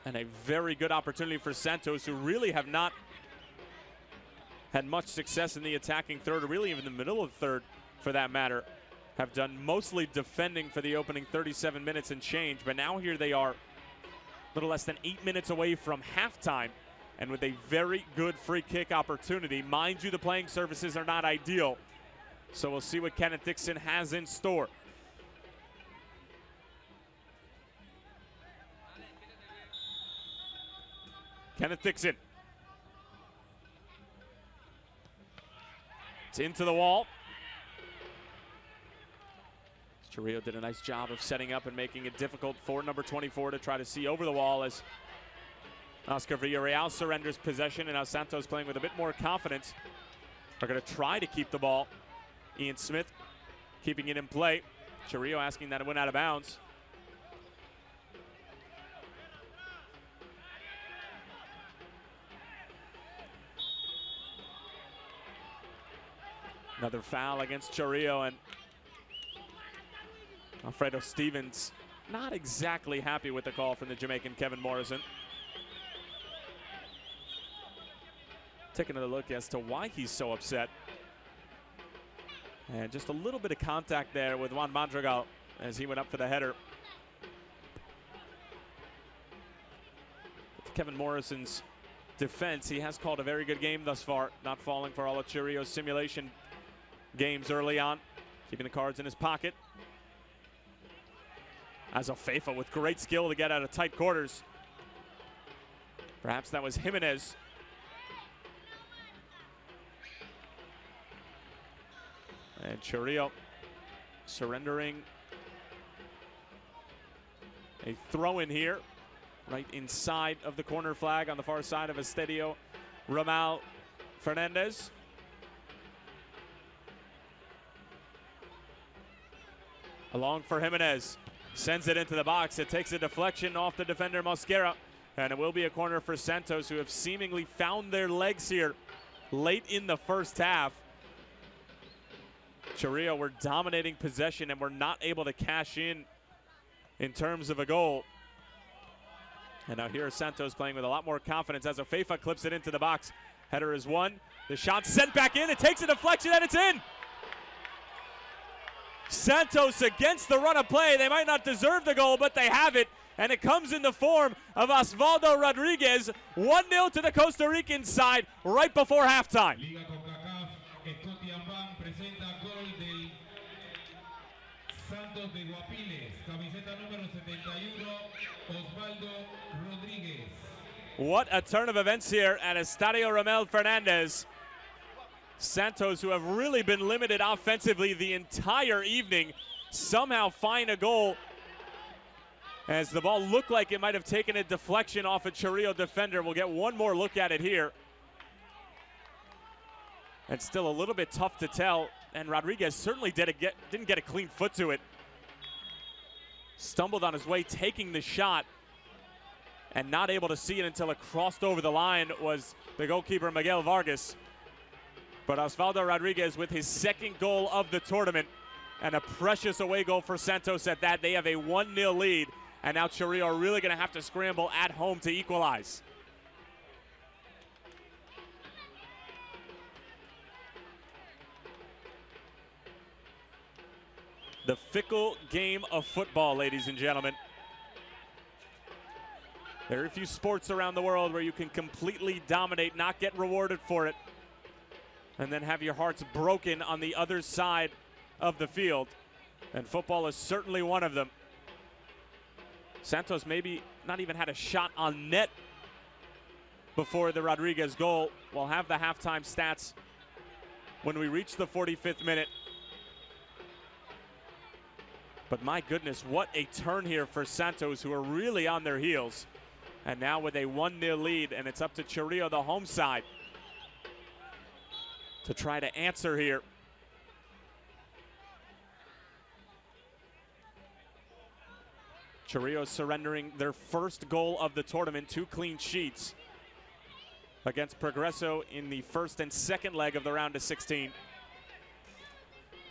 And a very good opportunity for Santos, who really have not had much success in the attacking third, or really even the middle of the third for that matter. Have done mostly defending for the opening 37 minutes and change. But now here they are, a little less than 8 minutes away from halftime, and with a very good free kick opportunity. Mind you, the playing surfaces are not ideal. So we'll see what Kenneth Dixon has in store. Kenneth Dixon. It's into the wall. He's Chorrillo did a nice job of setting up and making it difficult for number 24 to try to see over the wall as Oscar Villarreal surrenders possession, and now Santos playing with a bit more confidence. Are going to try to keep the ball. Ian Smith keeping it in play. Chorrillo asking that it went out of bounds. Another foul against Chorrillo, and Alfredo Stevens not exactly happy with the call from the Jamaican Kevin Morrison. Take another look as to why he's so upset. And just a little bit of contact there with Juan Madrigal as he went up for the header. With Kevin Morrison's defense, he has called a very good game thus far, not falling for all of Chorrillo's simulation games early on, keeping the cards in his pocket. As Ofefa with great skill to get out of tight quarters. Perhaps that was Jimenez. And Chorrillo surrendering a throw in here, right inside of the corner flag on the far side of Estadio Ramal Fernandez. Along for Jimenez, sends it into the box. It takes a deflection off the defender Mosquera, and it will be a corner for Santos, who have seemingly found their legs here late in the first half. Chorrillo were dominating possession and were not able to cash in terms of a goal. And now here is Santos playing with a lot more confidence as Ofefa clips it into the box. Header is won. The shot sent back in. It takes a deflection and it's in. Santos against the run of play. They might not deserve the goal, but they have it. And it comes in the form of Osvaldo Rodriguez. 1-0 to the Costa Rican side right before halftime. Liga Concacaf, Scotiabank presenta gol del Santos de Guápiles. Camiseta número 71, Osvaldo Rodriguez. What a turn of events here at Estadio Ramel Fernandez. Santos, who have really been limited offensively the entire evening, somehow find a goal as the ball looked like it might have taken a deflection off a Chorrillo defender. We'll get one more look at it here. It's still a little bit tough to tell, and Rodriguez certainly didn't get a clean foot to it. Stumbled on his way taking the shot and not able to see it until it crossed over the line was the goalkeeper Miguel Vargas. But Osvaldo Rodriguez with his second goal of the tournament, and a precious away goal for Santos at that. They have a 1-0 lead, and now Chorrillo are really going to have to scramble at home to equalize. The fickle game of football, ladies and gentlemen. Very few sports around the world where you can completely dominate, not get rewarded for it, and then have your hearts broken on the other side of the field. And football is certainly one of them. Santos maybe not even had a shot on net before the Rodriguez goal. We'll have the halftime stats when we reach the 45th minute. But my goodness, what a turn here for Santos, who are really on their heels. And now with a 1-0 lead, and it's up to Chorrillo, the home side, to try to answer here. Chorrillo surrendering their first goal of the tournament, 2 clean sheets against Progreso in the first and second leg of the round of 16.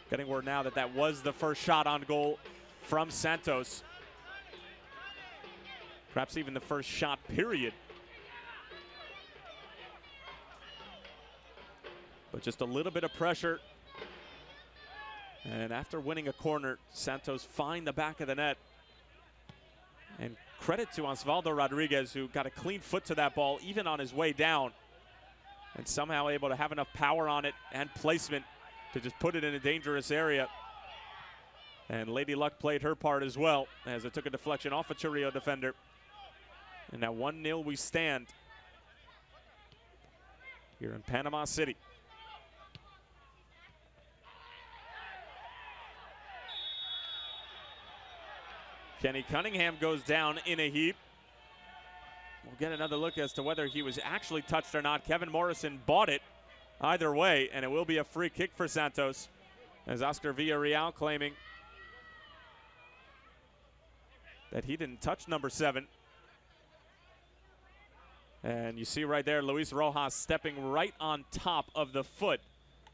Getting word now that that was the first shot on goal from Santos. Perhaps even the first shot period. But just a little bit of pressure. And after winning a corner, Santos find the back of the net. And credit to Osvaldo Rodriguez, who got a clean foot to that ball even on his way down, and somehow able to have enough power on it and placement to just put it in a dangerous area. And Lady Luck played her part as well, as it took a deflection off a Chorrillo defender. And now 1-0 we stand here in Panama City. Kenny Cunningham goes down in a heap. We'll get another look as to whether he was actually touched or not. Kevin Morrison bought it either way, and it will be a free kick for Santos, as Oscar Villarreal claiming that he didn't touch number 7. And you see right there, Luis Rojas stepping right on top of the foot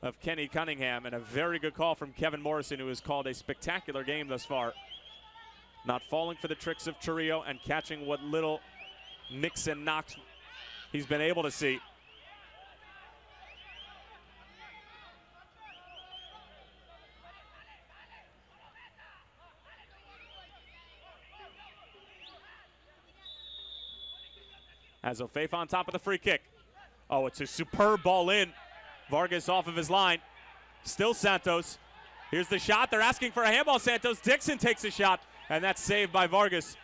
of Kenny Cunningham, and a very good call from Kevin Morrison, who has called a spectacular game thus far. Not falling for the tricks of Chorrillo and catching what little nicks and knocks he's been able to see. Has Ofefa on top of the free kick. Oh, it's a superb ball in. Vargas off of his line. Still Santos. Here's the shot. They're asking for a handball, Santos. Dixon takes a shot, and that's saved by Vargas.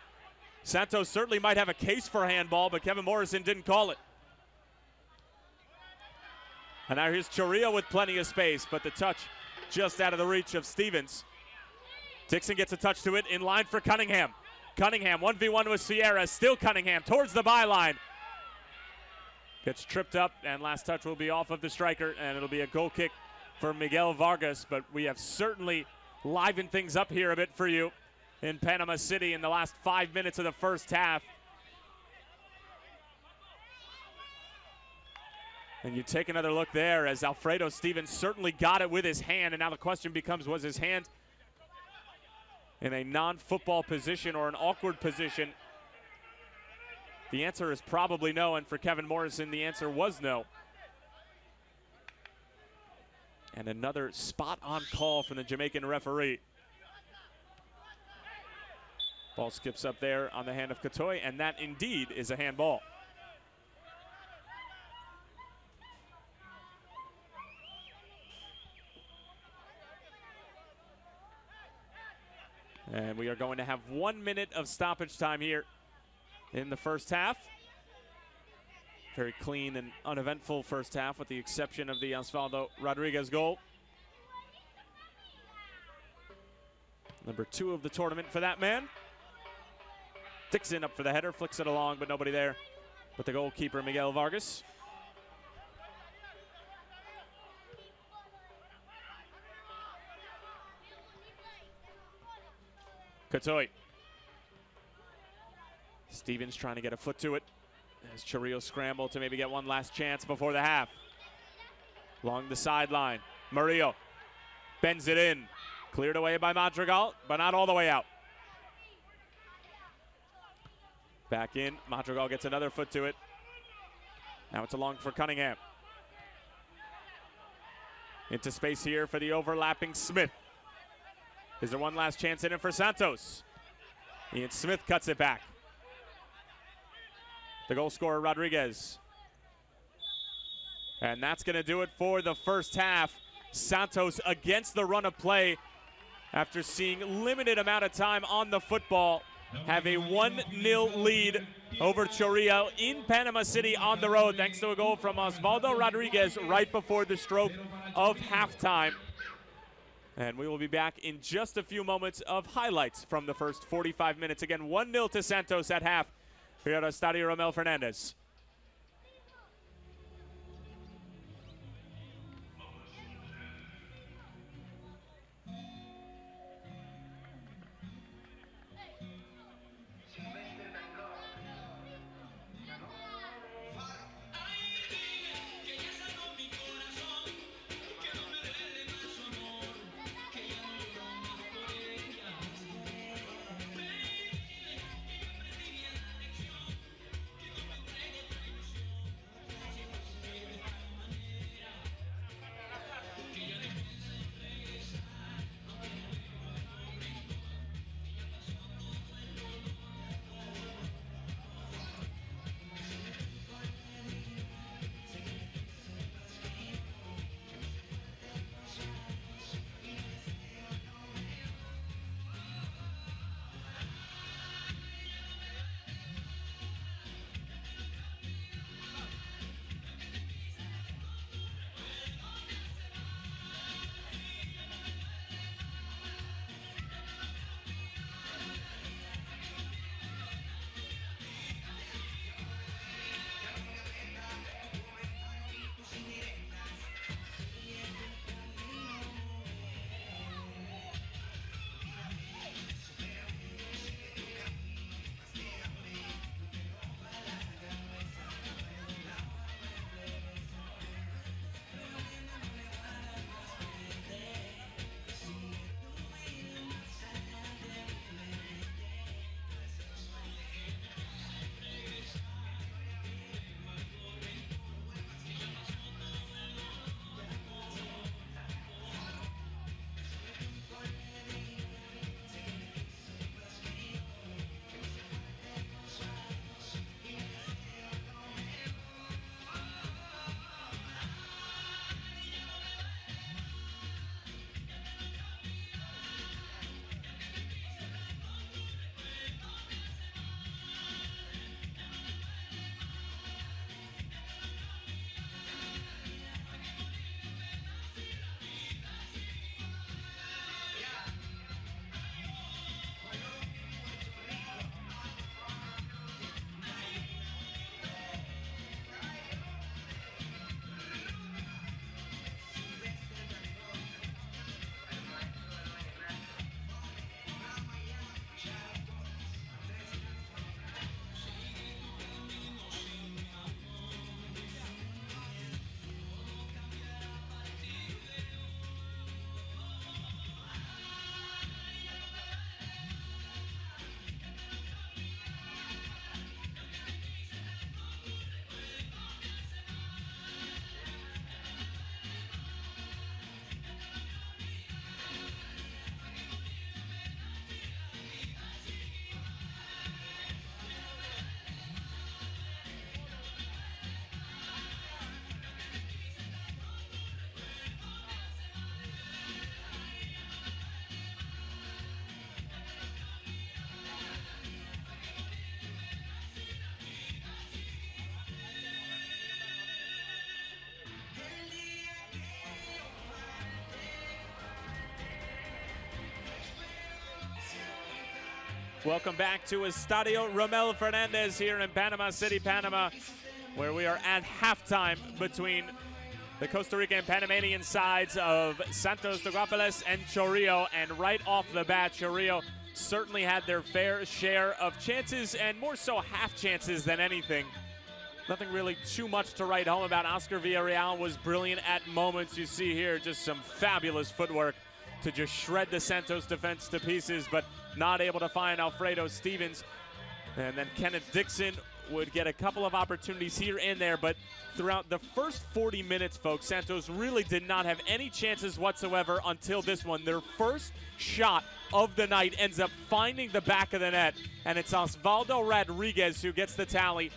Santos certainly might have a case for a handball, but Kevin Morrison didn't call it. And now here's Chorrillo with plenty of space, but the touch just out of the reach of Stevens. Dixon gets a touch to it, in line for Cunningham. Cunningham 1v1 with Sierra. Still Cunningham towards the byline. Gets tripped up, and last touch will be off of the striker, and it'll be a goal kick for Miguel Vargas. But we have certainly livened things up here a bit for you in Panama City in the last 5 minutes of the first half. And you take another look there as Alfredo Stevens certainly got it with his hand, and now the question becomes, was his hand in a non-football position or an awkward position? The answer is probably no, and for Kevin Morrison, the answer was no. And another spot-on call from the Jamaican referee. Ball skips up there on the hand of Katoy, and that indeed is a handball. And we are going to have 1 minute of stoppage time here in the first half. Very clean and uneventful first half, with the exception of the Osvaldo Rodriguez goal. Number 2 of the tournament for that man. Dixon up for the header, flicks it along, but nobody there but the goalkeeper, Miguel Vargas. Katoy. Stevens trying to get a foot to it as Chorrillo scramble to maybe get one last chance before the half. Along the sideline, Murillo bends it in. Cleared away by Madrigal, but not all the way out. Back in, Madrigal gets another foot to it. Now it's along for Cunningham. Into space here for the overlapping Smith. Is there one last chance in it for Santos? Ian Smith cuts it back. The goal scorer, Rodriguez. And that's going to do it for the first half. Santos against the run of play after seeing limited amount of time on the football, have a 1-0 lead over Chorrillo in Panama City on the road, thanks to a goal from Osvaldo Rodriguez right before the stroke of halftime. And we will be back in just a few moments of highlights from the first 45 minutes. Again, 1-0 to Santos at half here at Estadio Romel Fernandez. Welcome back to Estadio Rommel Fernandez here in Panama City, Panama, where we are at halftime between the Costa Rica and Panamanian sides of Santos de Guápiles and Chorrillo. And right off the bat, Chorrillo certainly had their fair share of chances, and more so half chances than anything. Nothing really too much to write home about. Oscar Villarreal was brilliant at moments. You see here just some fabulous footwork to just shred the Santos defense to pieces, but not able to find Alfredo Stevens. And then Kenneth Dixon would get a couple of opportunities here and there, but throughout the first 40 minutes, folks, Santos really did not have any chances whatsoever until this one. Their first shot of the night ends up finding the back of the net, and it's Osvaldo Rodriguez who gets the tally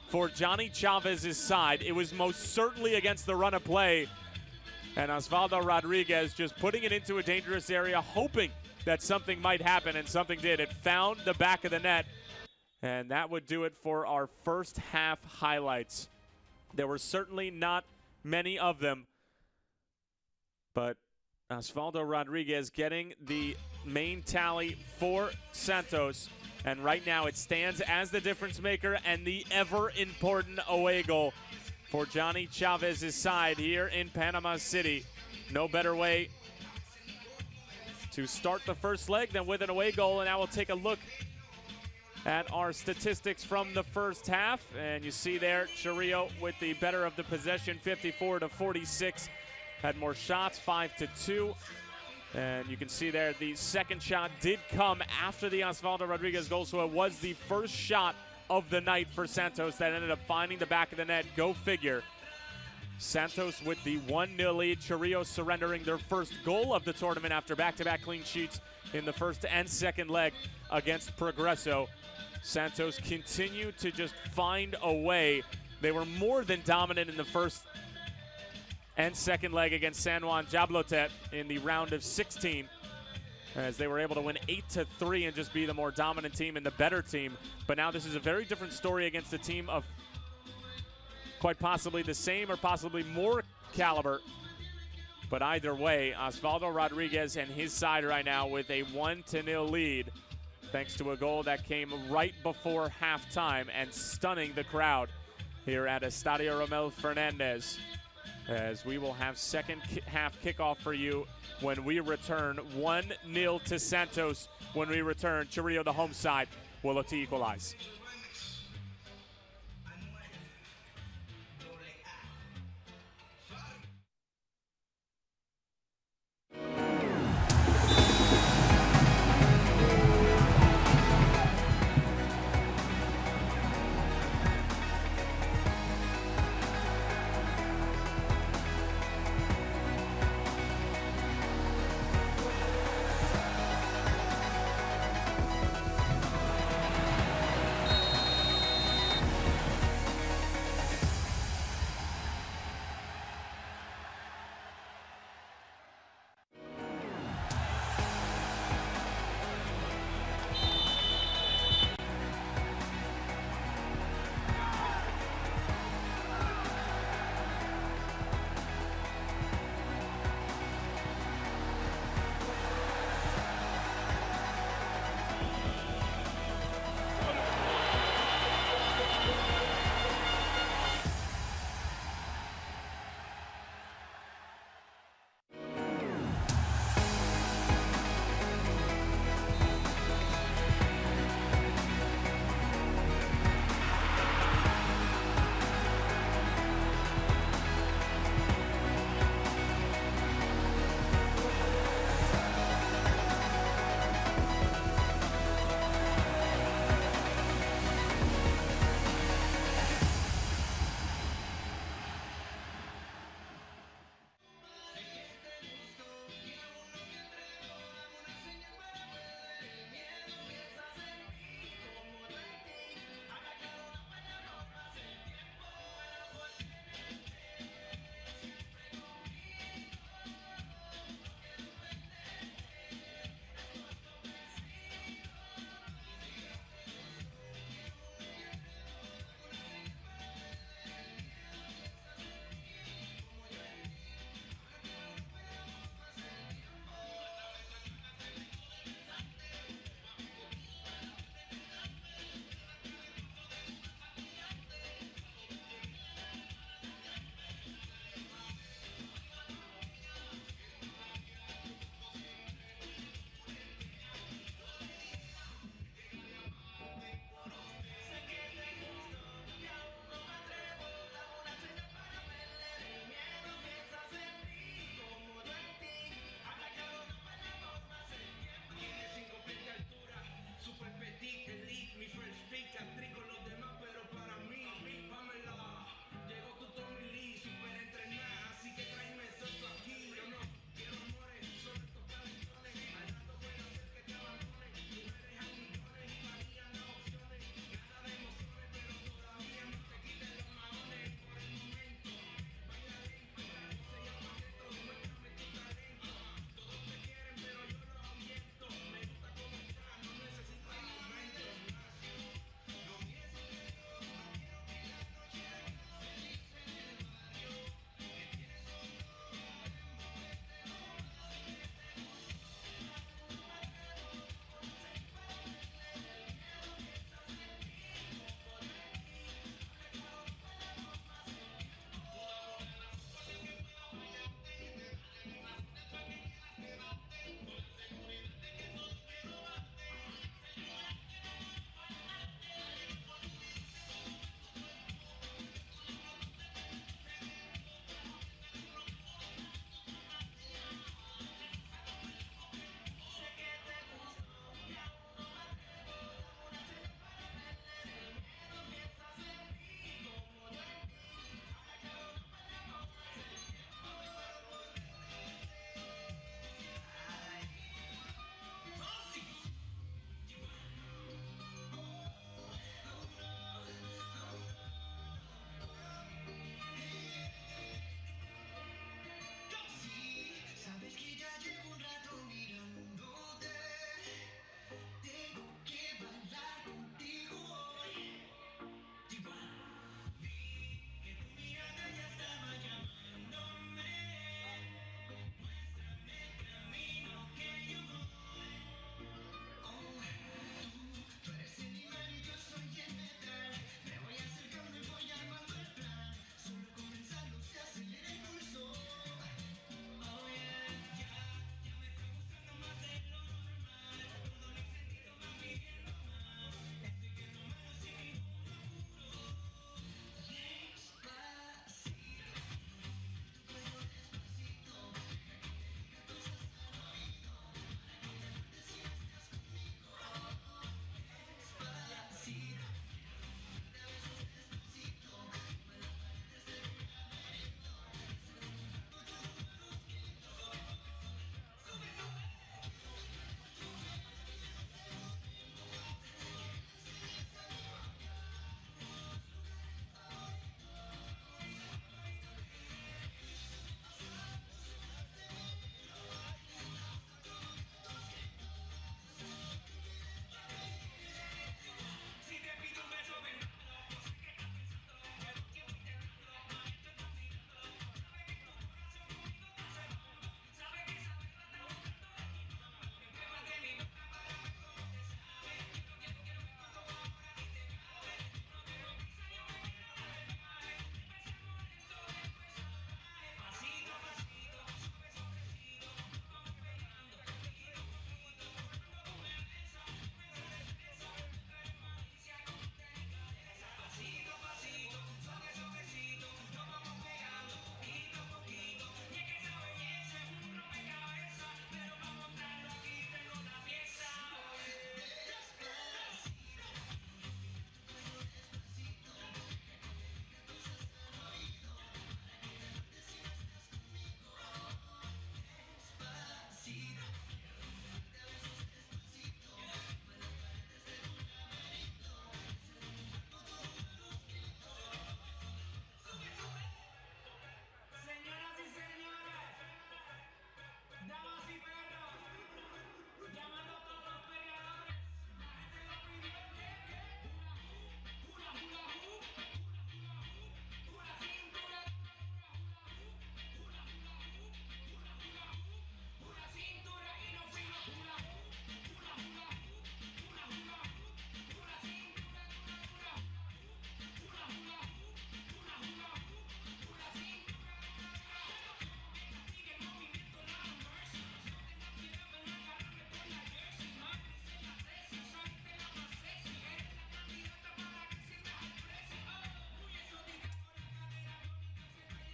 for Johnny Chavez's side. It was most certainly against the run of play, and Osvaldo Rodriguez just putting it into a dangerous area, hoping that something might happen, and something did. It found the back of the net, and that would do it for our first half highlights. There were certainly not many of them, but Osvaldo Rodriguez getting the main tally for Santos, and right now it stands as the difference maker and the ever-important away goal for Johnny Chavez's side here in Panama City. No better way to start the first leg than with an away goal, and now we'll take a look at our statistics from the first half. And you see there, Chorrillo with the better of the possession, 54-46. Had more shots, 5-2. And you can see there, the second shot did come after the Osvaldo Rodriguez goal, so it was the first shot of the night for Santos that ended up finding the back of the net. Go figure. Santos with the 1-0 lead. Chorrillo surrendering their first goal of the tournament after back-to-back clean sheets in the first and second leg against Progreso. Santos continue to just find a way. They were more than dominant in the first and second leg against San Juan Jablotet in the round of 16, as they were able to win 8-3 and just be the more dominant team and the better team. But now this is a very different story against a team of quite possibly the same or possibly more caliber. But either way, Osvaldo Rodriguez and his side right now with a 1-0 lead, thanks to a goal that came right before halftime and stunning the crowd here at Estadio Rommel Fernandez, as we will have second half kickoff for you when we return. 1-0 to Santos when we return. Chorrillo, the home side, will look to equalize.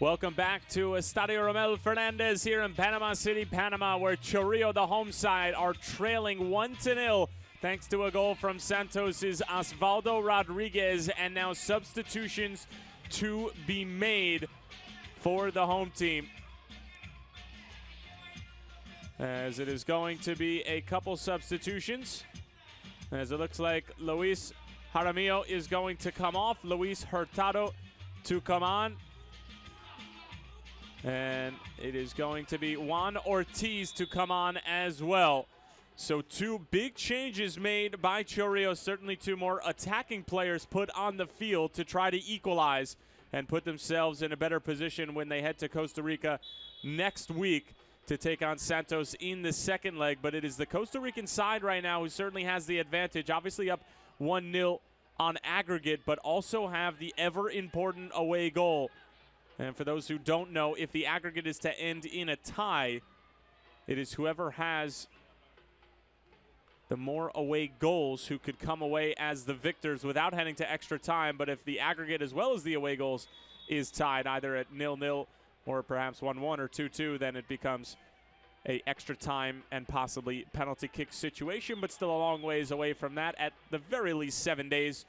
Welcome back to Estadio Romel Fernandez here in Panama City, Panama, where Chorrillo, the home side, are trailing 1-0 thanks to a goal from Santos' Osvaldo Rodriguez, and now substitutions to be made for the home team. As it is going to be a couple substitutions, as it looks like Luis Jaramillo is going to come off, Luis Hurtado to come on. And it is going to be Juan Ortiz to come on as well. So two big changes made by Chorrillo, certainly two more attacking players put on the field to try to equalize and put themselves in a better position when they head to Costa Rica next week to take on Santos in the second leg. But it is the Costa Rican side right now who certainly has the advantage, obviously up 1-0 on aggregate, but also have the ever-important away goal. And for those who don't know, if the aggregate is to end in a tie, it is whoever has the more away goals who could come away as the victors without heading to extra time. But if the aggregate as well as the away goals is tied either at 0-0 or perhaps 1-1 or 2-2, then it becomes a extra time and possibly penalty kick situation, but still a long ways away from that, at the very least 7 days.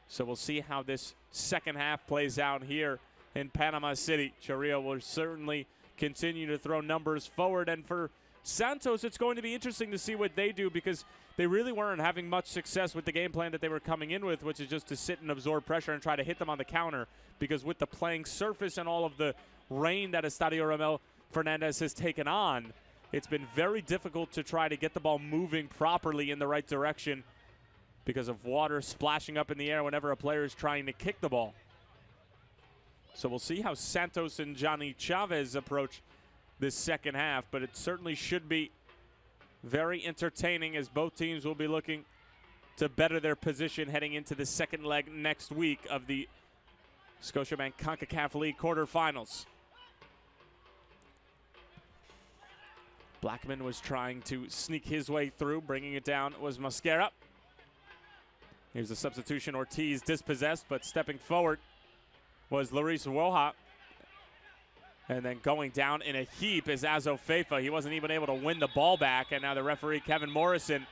So we'll see how this second half plays out here in Panama City. Chorrillo will certainly continue to throw numbers forward. And for Santos, it's going to be interesting to see what they do, because they really weren't having much success with the game plan that they were coming in with, which is just to sit and absorb pressure and try to hit them on the counter. Because with the playing surface and all of the rain that Estadio Romel Fernandez has taken on, it's been very difficult to try to get the ball moving properly in the right direction because of water splashing up in the air whenever a player is trying to kick the ball. So we'll see how Santos and Johnny Chavez approach this second half, but it certainly should be very entertaining, as both teams will be looking to better their position heading into the second leg next week of the Scotiabank Concacaf League quarterfinals. Blackman was trying to sneak his way through. Bringing it down was Mosquera. Here's the substitution. Ortiz dispossessed, but stepping forward was Luis Roja. And then going down in a heap is Azo Feifa. He wasn't even able to win the ball back, and now the referee, Kevin Morrison,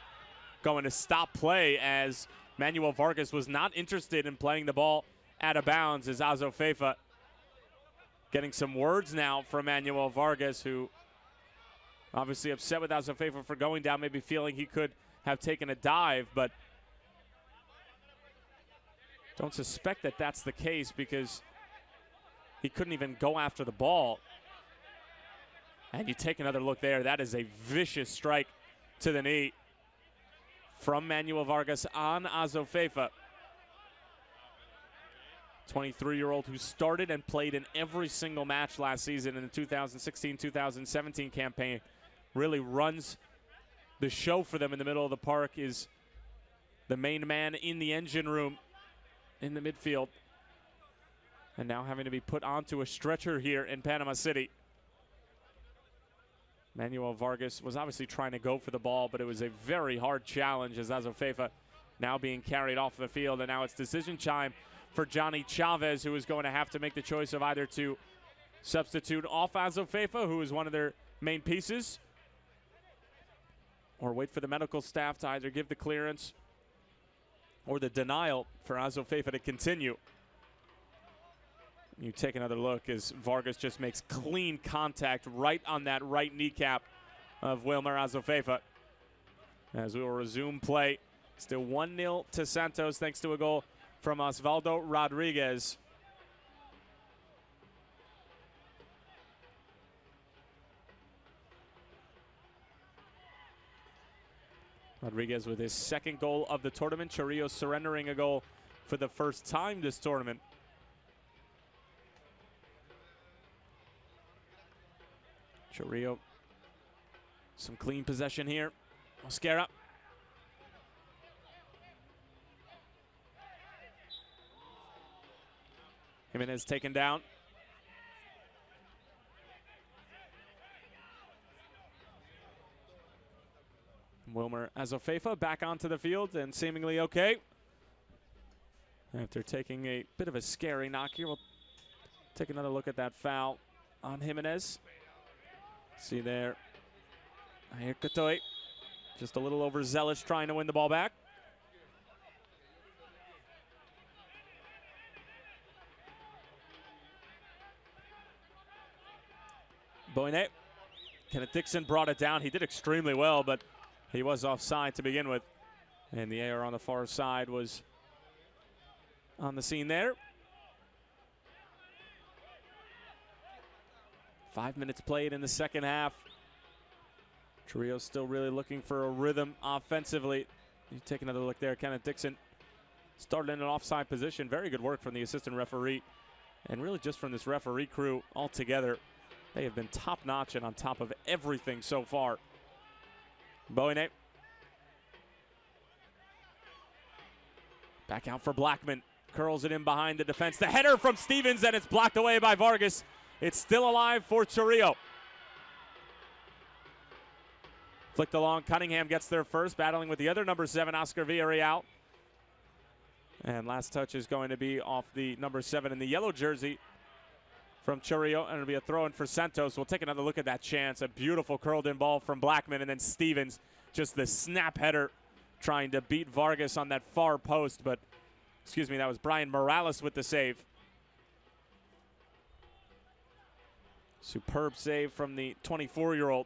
going to stop play, as Manuel Vargas was not interested in playing the ball out of bounds, as Azo Feifa getting some words now from Manuel Vargas, who obviously upset with Azo Feifa for going down, maybe feeling he could have taken a dive, but don't suspect that that's the case, because he couldn't even go after the ball. And you take another look there. That is a vicious strike to the knee from Manuel Vargas on Azo Feifa. 23-year-old who started and played in every single match last season in the 2016-2017 campaign. Really runs the show for them in the middle of the park, is the main man in the engine room in the midfield. And now having to be put onto a stretcher here in Panama City. Manuel Vargas was obviously trying to go for the ball, but it was a very hard challenge, as Azo Feifa now being carried off the field. And now it's decision time for Johnny Chavez, who is going to have to make the choice of either to substitute off Azo Feifa, who is one of their main pieces, or wait for the medical staff to either give the clearance or the denial for Azo Feifa to continue. You take another look as Vargas just makes clean contact right on that right kneecap of Wilmer Azo Feifa. As we will resume play, still 1-0 to Santos thanks to a goal from Osvaldo Rodriguez. Rodriguez with his second goal of the tournament. Chorrillo surrendering a goal for the first time this tournament. Chorrillo, some clean possession here. Mosquera. Jimenez taken down. Wilmer Azo Feifa back onto the field and seemingly okay. After taking a bit of a scary knock here, we'll Take another look at that foul on Jimenez. See there. Here Katoy, just a little overzealous trying to win the ball back. Boyne. Kenneth Dixon brought it down. He did extremely well, but he was offside to begin with. And the AR on the far side was on the scene there. 5 minutes played in the second half. Chorrillo still really looking for a rhythm offensively. You take another look there. Kenneth Dixon started in an offside position. Very good work from the assistant referee. And really just from this referee crew altogether. They have been top-notch and on top of everything so far. Boyne. Back out for Blackman. Curls it in behind the defense. The header from Stevens, and it's blocked away by Vargas. It's still alive for Chorrillo. Flicked along. Cunningham gets there first, battling with the other number 7, Oscar Villarreal. And last touch is going to be off the number 7 in the yellow jersey from Chorrillo, and it'll be a throw-in for Santos. We'll take another look at that chance. A beautiful curled-in ball from Blackman, and then Stevens, just the snap header, trying to beat Vargas on that far post. But, excuse me, that was Brian Morales with the save. Superb save from the 24-year-old.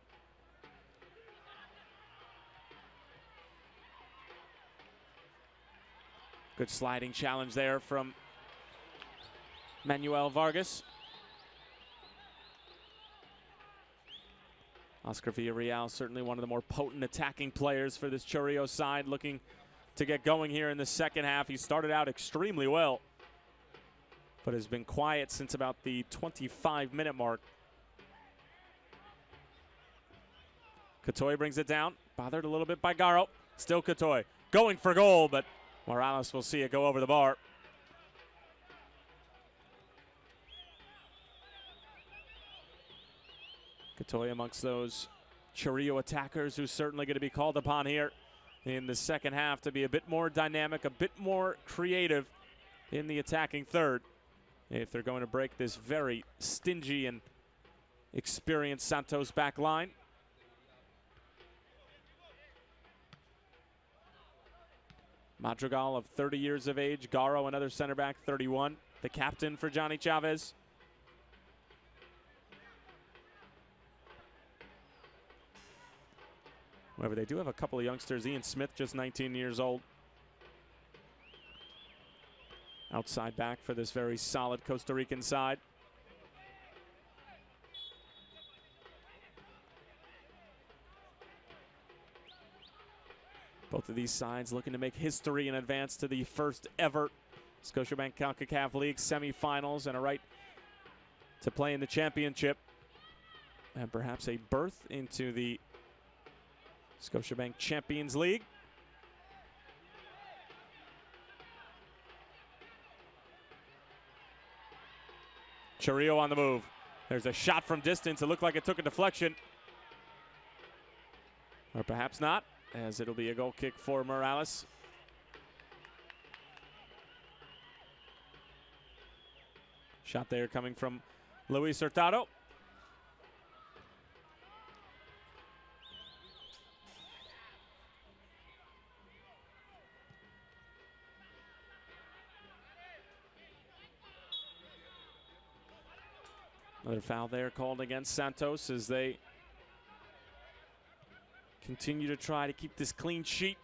Good sliding challenge there from Manuel Vargas. Oscar Villarreal, certainly one of the more potent attacking players for this Chorrillo side, looking to get going here in the second half. He started out extremely well, but has been quiet since about the 25-minute mark. Katoy brings it down, bothered a little bit by Garo. Still Katoy, going for goal, but Morales will see it go over the bar. Katoy amongst those Chorrillo attackers who's certainly going to be called upon here in the second half to be a bit more dynamic, a bit more creative in the attacking third if they're going to break this very stingy and experienced Santos back line. Madrigal of 30 years of age. Garo, another center back, 31. The captain for Johnny Chavez. However, they do have a couple of youngsters. Ian Smith, just 19 years old. Outside back for this very solid Costa Rican side. Both of these sides looking to make history and advance to the first ever Scotiabank Concacaf League semifinals and a right to play in the championship and perhaps a berth into the Scotiabank Champions League. Chorrillo on the move. There's a shot from distance. It looked like it took a deflection. Or perhaps not, as it'll be a goal kick for Morales. Shot there coming from Luis Hurtado. Another foul there called against Santos as they continue to try to keep this clean sheet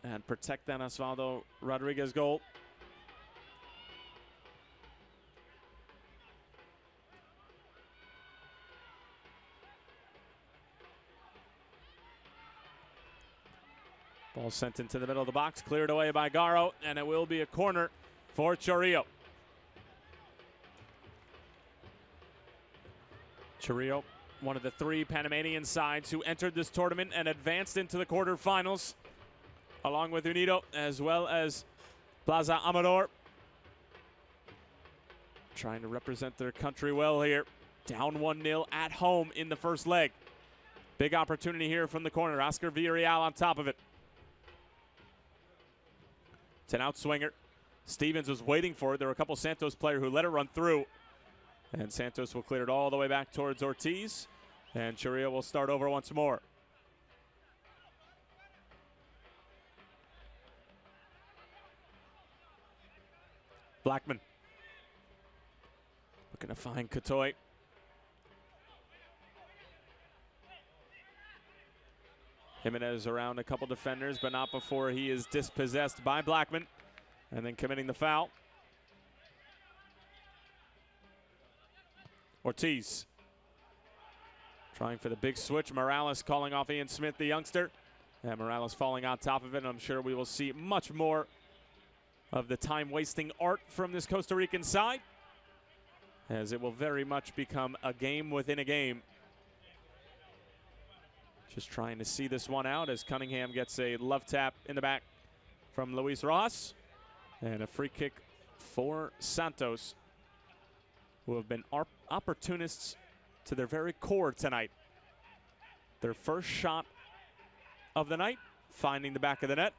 and protect that Osvaldo Rodriguez goal. Ball sent into the middle of the box, cleared away by Garo, and it will be a corner for Chorrillo. Chorrillo, one of the 3 Panamanian sides who entered this tournament and advanced into the quarterfinals, along with Unido as well as Plaza Amador. Trying to represent their country well here. Down 1-0 at home in the first leg. Big opportunity here from the corner. Oscar Villarreal on top of it. It's an outswinger. Stevens was waiting for it. There were a couple Santos players who let it run through. And Santos will clear it all the way back towards Ortiz. And Chorrillo will start over once more. Blackman. Looking to find Katoy. Jimenez around a couple defenders, but not before he is dispossessed by Blackman. And then committing the foul. Ortiz. Trying for the big switch. Morales calling off Ian Smith, the youngster. And Morales falling on top of it. And I'm sure we will see much more of the time-wasting art from this Costa Rican side, as it will very much become a game within a game. Just trying to see this one out as Cunningham gets a love tap in the back from Luis Rojas. And a free kick for Santos, who have been opportunists to their very core tonight. Their first shot of the night, finding the back of the net.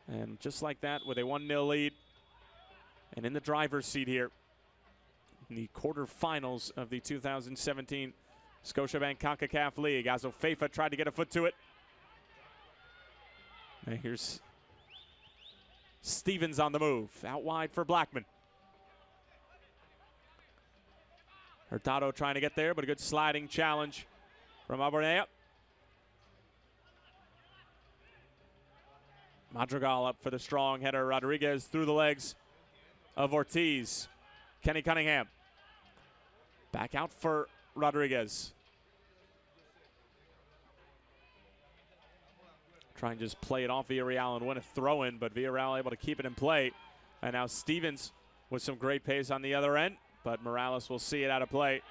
And just like that, with a 1-0 lead, and in the driver's seat here, in the quarterfinals of the 2017 Scotiabank Concacaf League. Azofeifa tried to get a foot to it. And here's Stevens on the move, out wide for Blackman. Hurtado trying to get there, but a good sliding challenge from Abernea. Madrigal up for the strong header. Rodriguez through the legs of Ortiz. Kenny Cunningham. Back out for Rodriguez. Trying to just play it off Villarreal and win a throw-in, but Villarreal able to keep it in play. And now Stevens with some great pace on the other end, but Morales will see it out of play.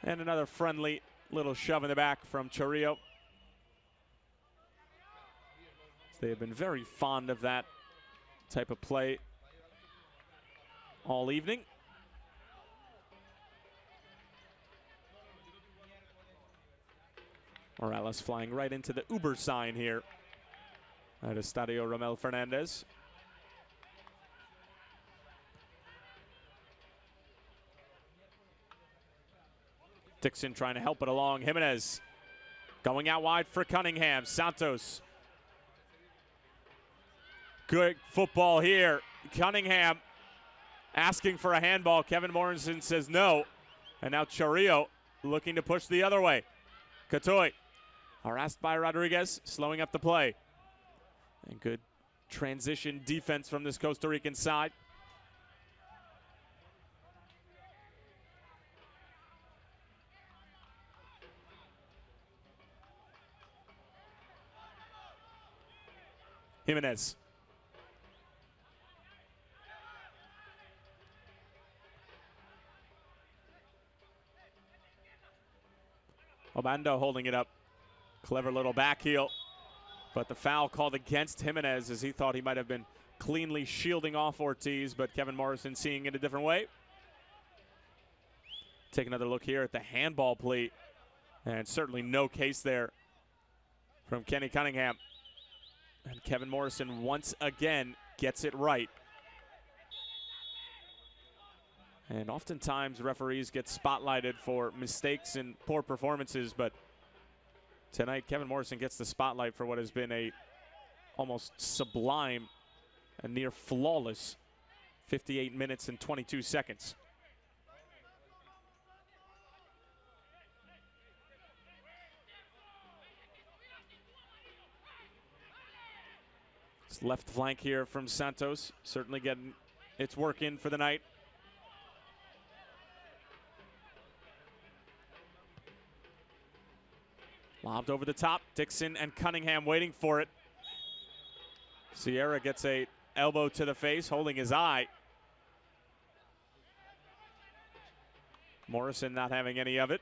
And another friendly little shove in the back from Chorrillo. They have been very fond of that type of play all evening. Morales flying right into the Uber sign here at Estadio Romel Fernandez. Dixon trying to help it along. Jimenez going out wide for Cunningham. Santos. Good football here. Cunningham asking for a handball. Kevin Morrison says no. And now Chorrillo looking to push the other way. Katoy harassed by Rodriguez, slowing up the play. And good transition defense from this Costa Rican side. Jimenez. Obando holding it up. Clever little back heel. But the foul called against Jimenez, as he thought he might have been cleanly shielding off Ortiz, but Kevin Morrison seeing it a different way. Take another look here at the handball plea. And certainly no case there from Kenny Cunningham. And Kevin Morrison once again gets it right. And oftentimes referees get spotlighted for mistakes and poor performances, but tonight Kevin Morrison gets the spotlight for what has been a almost sublime and near flawless 58 minutes and 22 seconds. This left flank here from Santos, certainly getting its work in for the night. Lobbed over the top. Dixon and Cunningham waiting for it. Sierra gets a elbow to the face, holding his eye. Morrison not having any of it.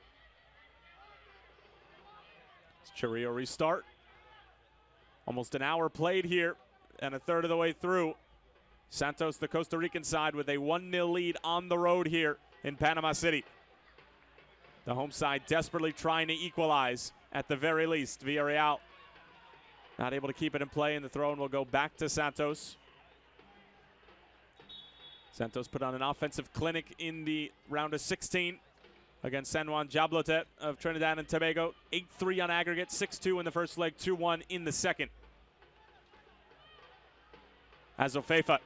It's Chorrillo restart. Almost an hour played here and a third of the way through. Santos, the Costa Rican side, with a 1-0 lead on the road here in Panama City. The home side desperately trying to equalize at the very least. Villarreal not able to keep it in play, and the throw-in will go back to Santos. Santos put on an offensive clinic in the round of 16 against San Juan Jablotet of Trinidad and Tobago. 8-3 on aggregate, 6-2 in the first leg, 2-1 in the second. Azofeifa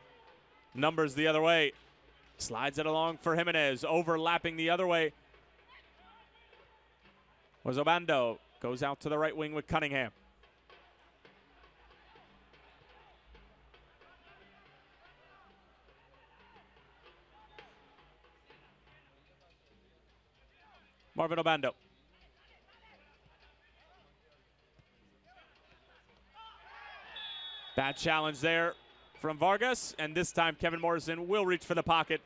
numbers the other way. Slides it along for Jimenez. Overlapping the other way was Obando. Goes out to the right wing with Cunningham. Marvin Obando. Bad challenge there from Vargas, and this time Kevin Morrison will reach for the pocket.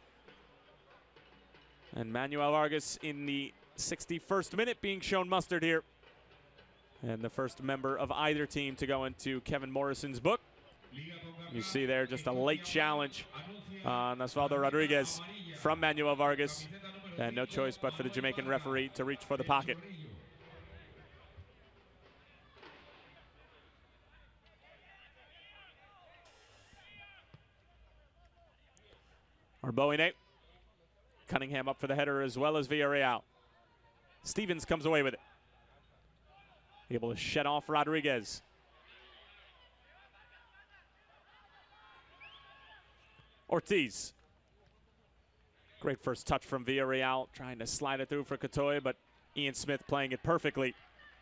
And Manuel Vargas in the 61st minute being shown mustard here. And the first member of either team to go into Kevin Morrison's book. You see there just a late challenge on Osvaldo Rodriguez from Manuel Vargas. And no choice but for the Jamaican referee to reach for the pocket. Arboine. Cunningham up for the header as well as Villarreal. Stevens comes away with it. Able to shed off Rodriguez. Ortiz. Great first touch from Villarreal, trying to slide it through for Cotoy, but Ian Smith playing it perfectly.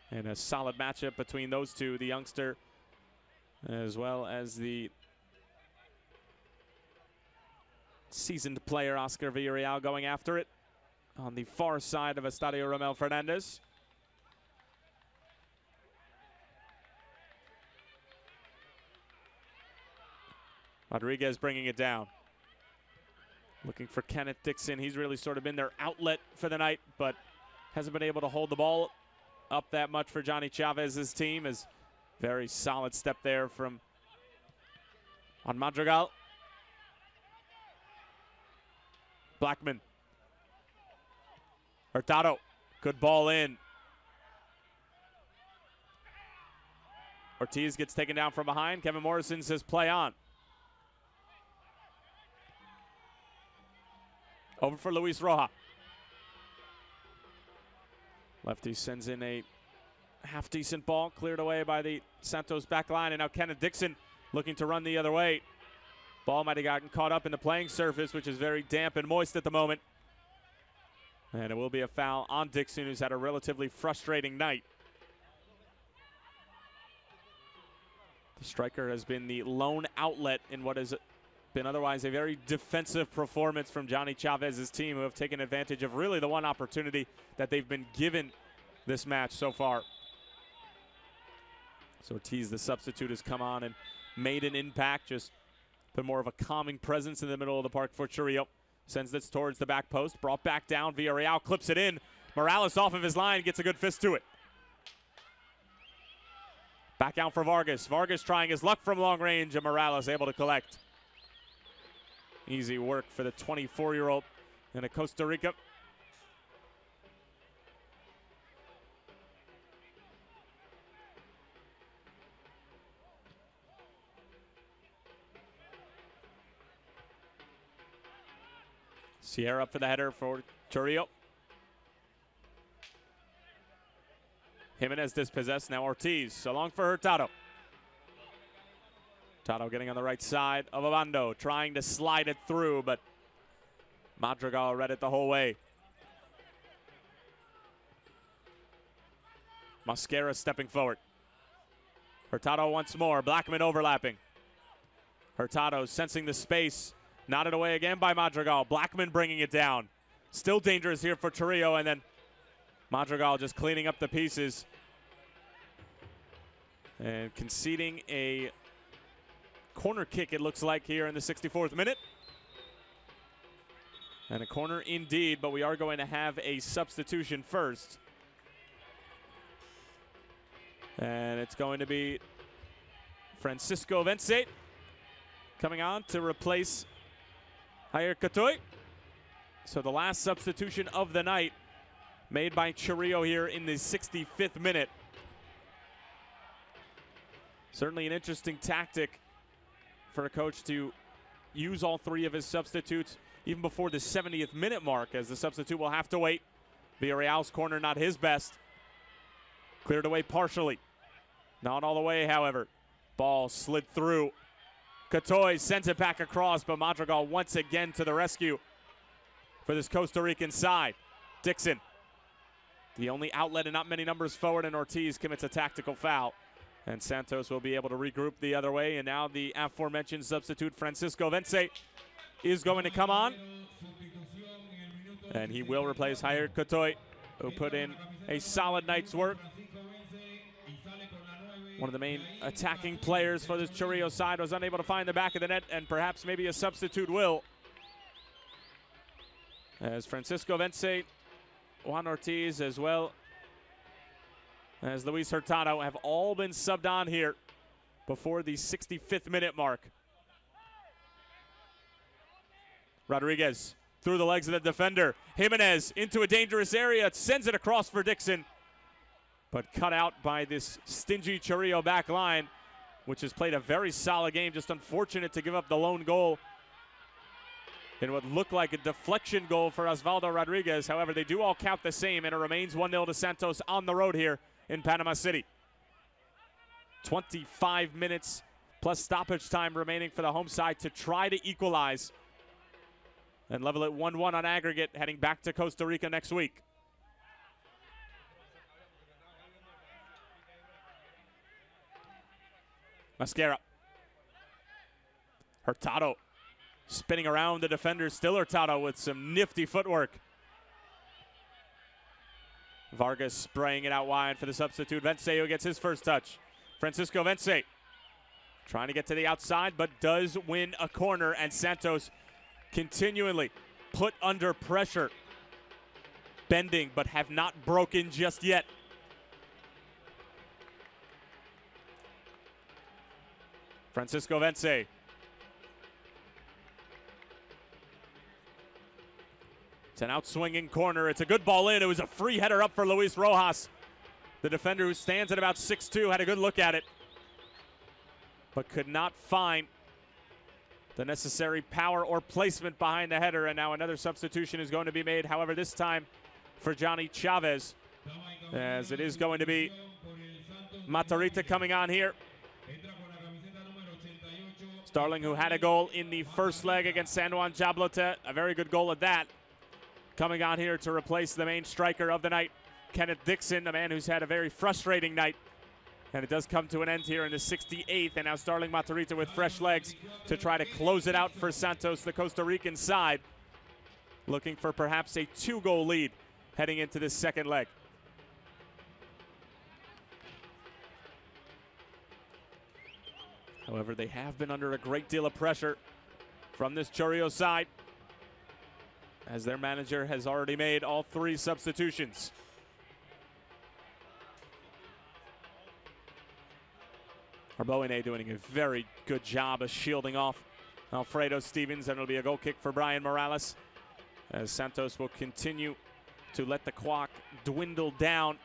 And a solid matchup between those two, the youngster as well as the seasoned player Oscar Villarreal going after it on the far side of Estadio Romel Fernandez. Rodriguez bringing it down. Looking for Kenneth Dixon. He's really sort of been their outlet for the night, but hasn't been able to hold the ball up that much for Johnny Chavez's team. Is very solid step there from on Madrigal. Blackman. Hurtado. Good ball in. Ortiz gets taken down from behind. Kevin Morrison says play on. Over for Luis Roja. Lefty sends in a half-decent ball, cleared away by the Santos back line, and now Kenneth Dixon looking to run the other way. Ball might have gotten caught up in the playing surface, which is very damp and moist at the moment. And it will be a foul on Dixon, who's had a relatively frustrating night. The striker has been the lone outlet in what has been otherwise a very defensive performance from Johnny Chavez's team, who have taken advantage of really the one opportunity that they've been given this match so far. So Ortiz, the substitute, has come on and made an impact, just put more of a calming presence in the middle of the park for Chorrillo. Sends this towards the back post, brought back down. Villarreal clips it in. Morales off of his line, gets a good fist to it. Back out for Vargas. Vargas trying his luck from long range, and Morales able to collect. Easy work for the 24-year-old in Costa Rica. Sierra up for the header for Chorrillo. Jimenez dispossessed, now Ortiz. Along for Hurtado. Hurtado getting on the right side of Obando, trying to slide it through, but Madrigal read it the whole way. Mosquera stepping forward. Hurtado once more, Blackman overlapping. Hurtado sensing the space, knotted away again by Madrigal. Blackman bringing it down. Still dangerous here for Chorrillo, and then Madrigal just cleaning up the pieces and conceding a corner kick, it looks like, here in the 64th minute. And a corner indeed, but we are going to have a substitution first. And it's going to be Francisco Vence coming on to replace Jair Cotoy. So the last substitution of the night made by Chorrillo here in the 65th minute. Certainly an interesting tactic for a coach to use all three of his substitutes even before the 70th minute mark, as the substitute will have to wait. Villarreal's corner not his best. Cleared away partially. Not all the way, however. Ball slid through. Catoy sends it back across, but Madrigal once again to the rescue for this Costa Rican side. Dixon, the only outlet and not many numbers forward, and Ortiz commits a tactical foul. And Santos will be able to regroup the other way, and now the aforementioned substitute Francisco Vence is going to come on. And he will replace Jair Catoy, who put in a solid night's work. One of the main attacking players for this Chorrillo side was unable to find the back of the net, and perhaps maybe a substitute will. As Francisco Vence, Juan Ortiz, as well as Luis Hurtado have all been subbed on here before the 65th minute mark. Rodriguez through the legs of the defender. Jimenez into a dangerous area, sends it across for Dixon, but cut out by this stingy Chorrillo back line, which has played a very solid game. Just unfortunate to give up the lone goal in what looked like a deflection goal for Osvaldo Rodriguez. However, they do all count the same, and it remains 1-0 to Santos on the road here in Panama City. 25 minutes plus stoppage time remaining for the home side to try to equalize and level it 1-1 on aggregate, heading back to Costa Rica next week. Mascara. Hurtado spinning around the defender. Still Hurtado with some nifty footwork. Vargas spraying it out wide for the substitute. Vence, who gets his first touch. Francisco Vence trying to get to the outside, but does win a corner, and Santos continually put under pressure. Bending, but have not broken just yet. Francisco Vence. It's an outswinging corner. It's a good ball in. It was a free header up for Luis Rojas. The defender, who stands at about 6'2", had a good look at it, but could not find the necessary power or placement behind the header. And now another substitution is going to be made, however, this time for Johnny Chavez, as it is going to be Matarrita coming on here. Starling, who had a goal in the first leg against San Juan Jablota, a very good goal at that, coming on here to replace the main striker of the night, Kenneth Dixon, a man who's had a very frustrating night. And it does come to an end here in the 68th, and now Starling Matarrita with fresh legs to try to close it out for Santos, the Costa Rican side, looking for perhaps a 2-goal lead heading into this second leg. However, they have been under a great deal of pressure from this Chorrillo side, as their manager has already made all 3 substitutions. Arboine doing a very good job of shielding off Alfredo Stevens, and it'll be a goal kick for Brian Morales, as Santos will continue to let the clock dwindle down.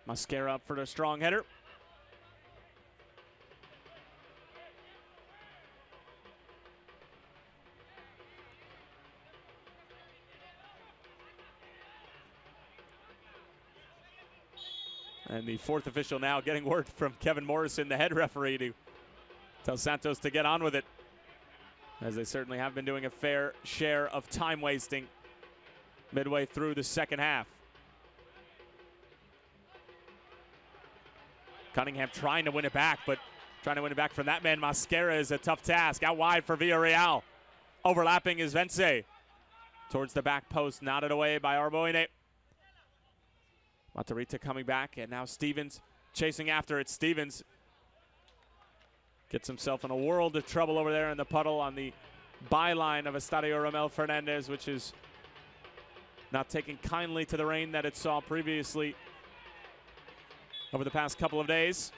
Mascara up for the strong header. And the 4th official now getting word from Kevin Morrison, the head referee, to tell Santos to get on with it, as they certainly have been doing a fair share of time wasting midway through the second half. Cunningham trying to win it back, but trying to win it back from that man Mascara is a tough task. Out wide for Villarreal. Overlapping is Vence. Towards the back post, knotted away by Arboine. Matarrita coming back, and now Stevens chasing after it. Stevens gets himself in a world of trouble over there in the puddle on the byline of Estadio Romel Fernandez, which is not taking kindly to the rain that it saw previously over the past couple of days.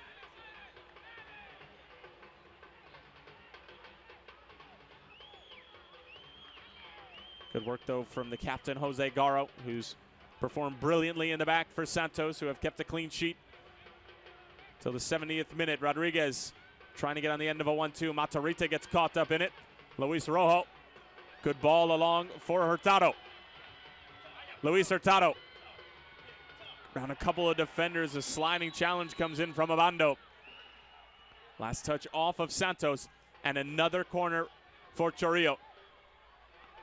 Good work, though, from the captain, Jose Garro, who's performed brilliantly in the back for Santos, who have kept a clean sheet till the 70th minute. Rodriguez trying to get on the end of a 1-2. Matarrita gets caught up in it. Luis Rojo. Good ball along for Hurtado. Luis Hurtado. Around a couple of defenders, a sliding challenge comes in from Abando. Last touch off of Santos, and another corner for Chorrillo.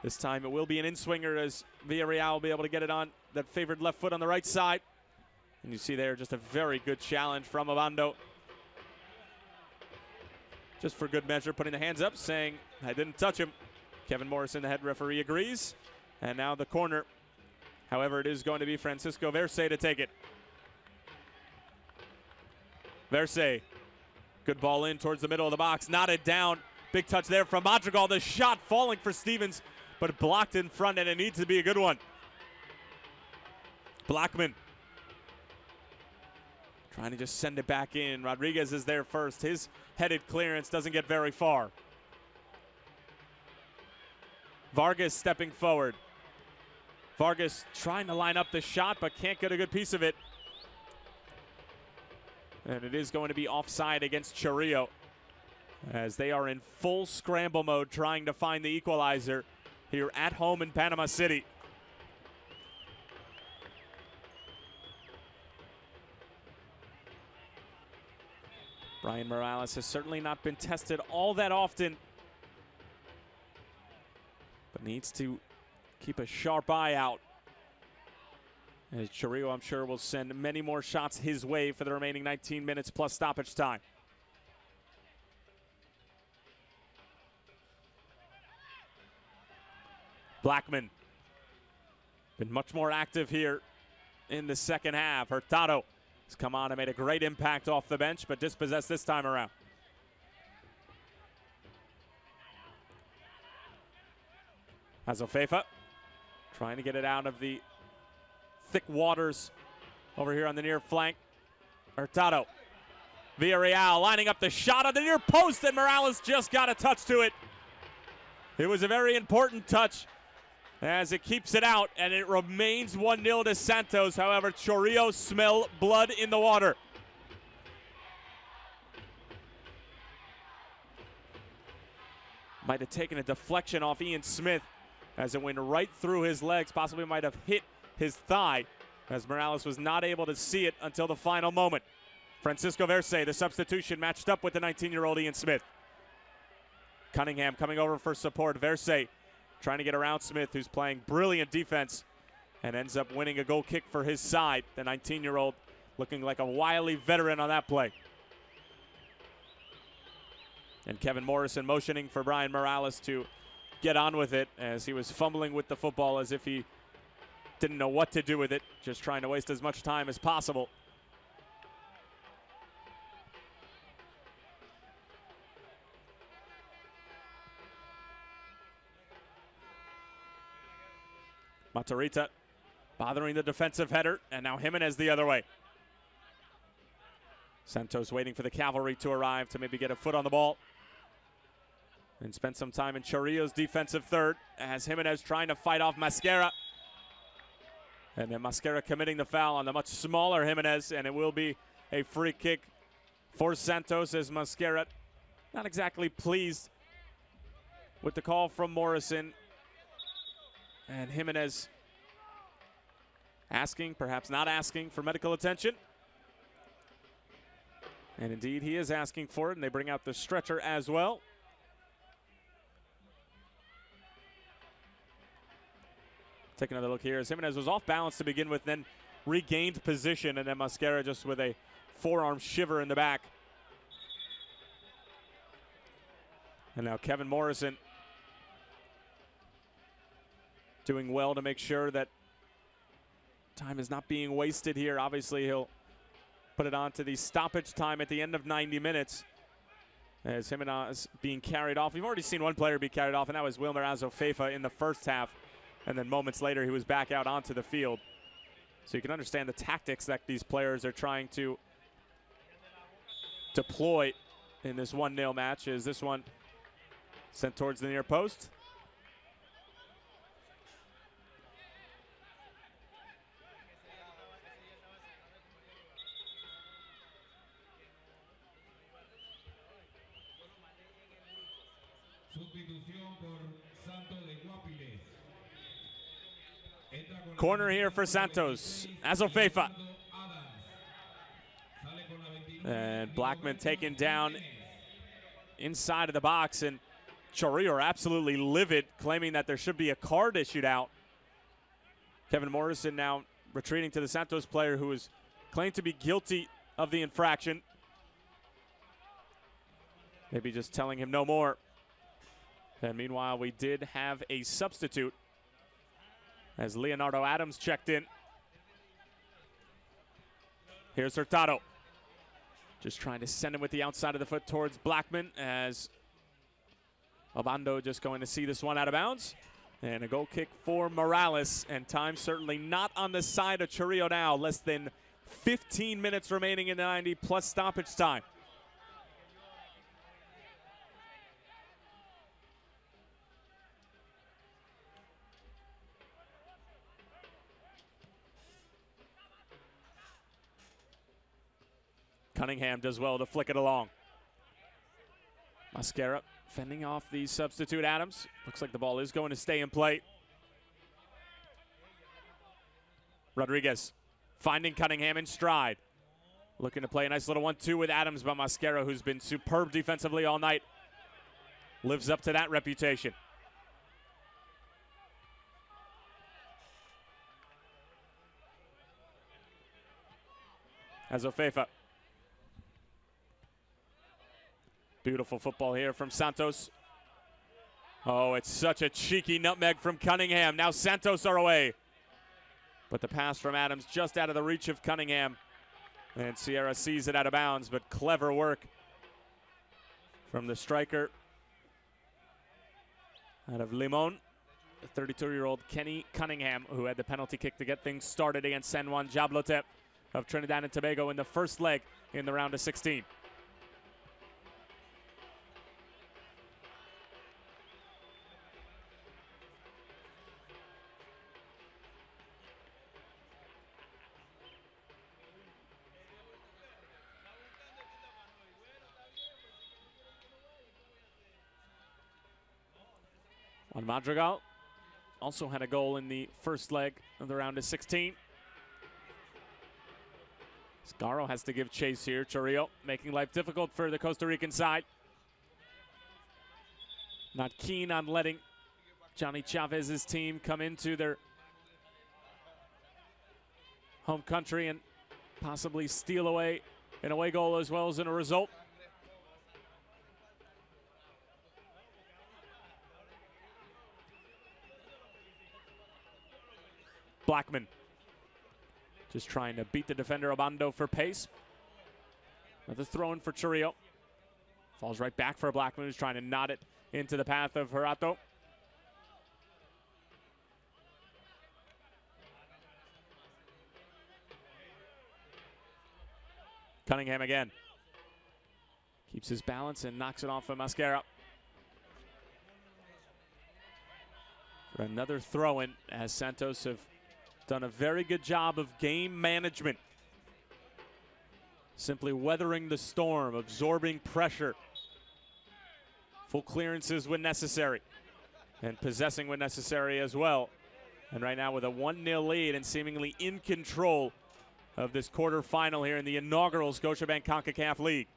This time it will be an in-swinger as Villarreal will be able to get it on that favored left foot on the right side. And you see there just a very good challenge from Abando. Just for good measure, putting the hands up, saying, I didn't touch him. Kevin Morrison, the head referee, agrees. And now the corner. However, it is going to be Francisco Verse to take it. Verse, good ball in towards the middle of the box, knotted down. Big touch there from Madrigal. The shot falling for Stevens, but blocked in front, and it needs to be a good one. Blackman trying to just send it back in. Rodriguez is there first. His headed clearance doesn't get very far. Vargas stepping forward. Vargas trying to line up the shot, but can't get a good piece of it. And it is going to be offside against Chorrillo, as they are in full scramble mode trying to find the equalizer here at home in Panama City. Brian Morales has certainly not been tested all that often, but needs to keep a sharp eye out, as Chorrillo, I'm sure, will send many more shots his way for the remaining 19 minutes plus stoppage time. Blackman been much more active here in the second half. Hurtado has come on and made a great impact off the bench, but dispossessed this time around. Azofeifa trying to get it out of the thick waters over here on the near flank. Hurtado. Villarreal lining up the shot on the near post, and Morales just got a touch to it. It was a very important touch as it keeps it out, and it remains 1-0 to Santos. However, Chorrillo smell blood in the water. Might have taken a deflection off Ian Smith as it went right through his legs, possibly might have hit his thigh, as Morales was not able to see it until the final moment. Francisco Verse, the substitution, matched up with the 19-year-old Ian Smith. Cunningham coming over for support. Verse trying to get around Smith, who's playing brilliant defense and ends up winning a goal kick for his side. The 19-year-old looking like a wily veteran on that play. And Kevin Morrison motioning for Brian Morales to get on with it, as he was fumbling with the football as if he didn't know what to do with it, just trying to waste as much time as possible. Matarrita bothering the defensive header, and now Jimenez the other way. Santos waiting for the cavalry to arrive to maybe get a foot on the ball and spend some time in Chorrillo's defensive third, as Jimenez trying to fight off Mascara. And then Mascara committing the foul on the much smaller Jimenez, and it will be a free kick for Santos, as Mascara not exactly pleased with the call from Morrison. And Jimenez asking, perhaps not asking, for medical attention. And indeed, he is asking for it, and they bring out the stretcher as well. Take another look here as Jimenez was off balance to begin with, then regained position, and then Mascara just with a forearm shiver in the back. And now Kevin Morrison doing well to make sure that time is not being wasted here. Obviously, he'll put it on to the stoppage time at the end of 90 minutes as Jimenez being carried off. We've already seen one player be carried off, and that was Wilmer Azofeifa in the first half. And then moments later, he was back out onto the field. So you can understand the tactics that these players are trying to deploy in this 1-0 match. Is this one sent towards the near post? sustitución por Santos de Guápiles. Entra con la Corner here for Santos. Azofeifa. And Blackman taken down inside of the box, and Chorrillo are absolutely livid, claiming that there should be a card issued out. Kevin Morrison now retreating to the Santos player who is claimed to be guilty of the infraction. Maybe just telling him no more. And meanwhile, we did have a substitute as Leonardo Adams checked in. Here's Hurtado. Just trying to send him with the outside of the foot towards Blackman, as Obando just going to see this one out of bounds. And a goal kick for Morales, and time certainly not on the side of Chorrillo now. Less than 15 minutes remaining in the 90 plus stoppage time. Cunningham does well to flick it along. Mascara fending off the substitute Adams. Looks like the ball is going to stay in play. Rodriguez finding Cunningham in stride. Looking to play a nice little 1-2 with Adams, but Mascara, who's been superb defensively all night, lives up to that reputation. Azofeifa. Beautiful football here from Santos. Oh, it's such a cheeky nutmeg from Cunningham. Now Santos are away. But the pass from Adams just out of the reach of Cunningham. And Sierra sees it out of bounds, but clever work from the striker out of Limon, the 32-year-old Kenny Cunningham, who had the penalty kick to get things started against San Juan Jablote of Trinidad and Tobago in the first leg in the round of 16. On Madrigal, also had a goal in the first leg of the round of 16. Scarro has to give chase here. Chorrillo making life difficult for the Costa Rican side. Not keen on letting Johnny Chavez's team come into their home country and possibly steal away an away goal as well as in a result. Blackman just trying to beat the defender Obando for pace. Another throw in for Chorrillo. Falls right back for Blackman, who's trying to knot it into the path of Hurato. Cunningham again. Keeps his balance and knocks it off of Mascara. For another throw-in, as Santos have done a very good job of game management. Simply weathering the storm, absorbing pressure. Full clearances when necessary. And possessing when necessary as well. And right now with a 1-0 lead and seemingly in control of this quarterfinal here in the inaugural Scotiabank Concacaf League.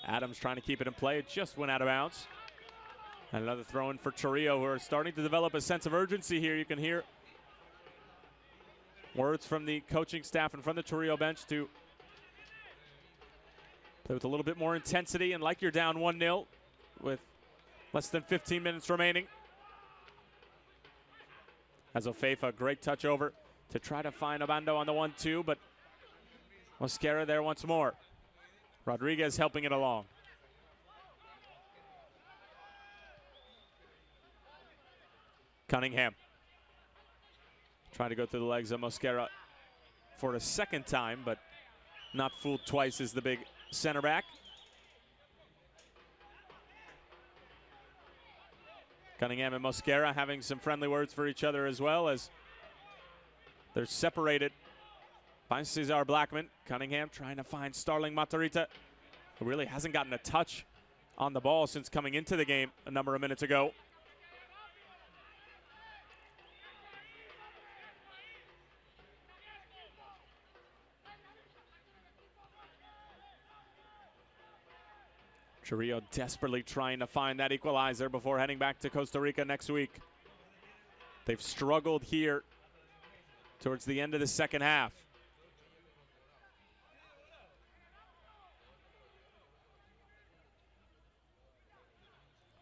Adams trying to keep it in play. It just went out of bounds. And another throw in for Chorrillo, who are starting to develop a sense of urgency here. You can hear words from the coaching staff and from the Chorrillo bench to play with a little bit more intensity, and like you're down 1-0 with less than 15 minutes remaining. Azofeifa, great touch over to try to find Obando on the 1-2, but Mosquera there once more. Rodriguez helping it along. Cunningham trying to go through the legs of Mosquera for a second time, but not fooled twice as the big center back. Cunningham and Mosquera having some friendly words for each other as well, as they're separated by Cesar Blackman. Cunningham trying to find Starling Matarrita, who really hasn't gotten a touch on the ball since coming into the game a number of minutes ago. Chorrillo desperately trying to find that equalizer before heading back to Costa Rica next week. They've struggled here towards the end of the second half.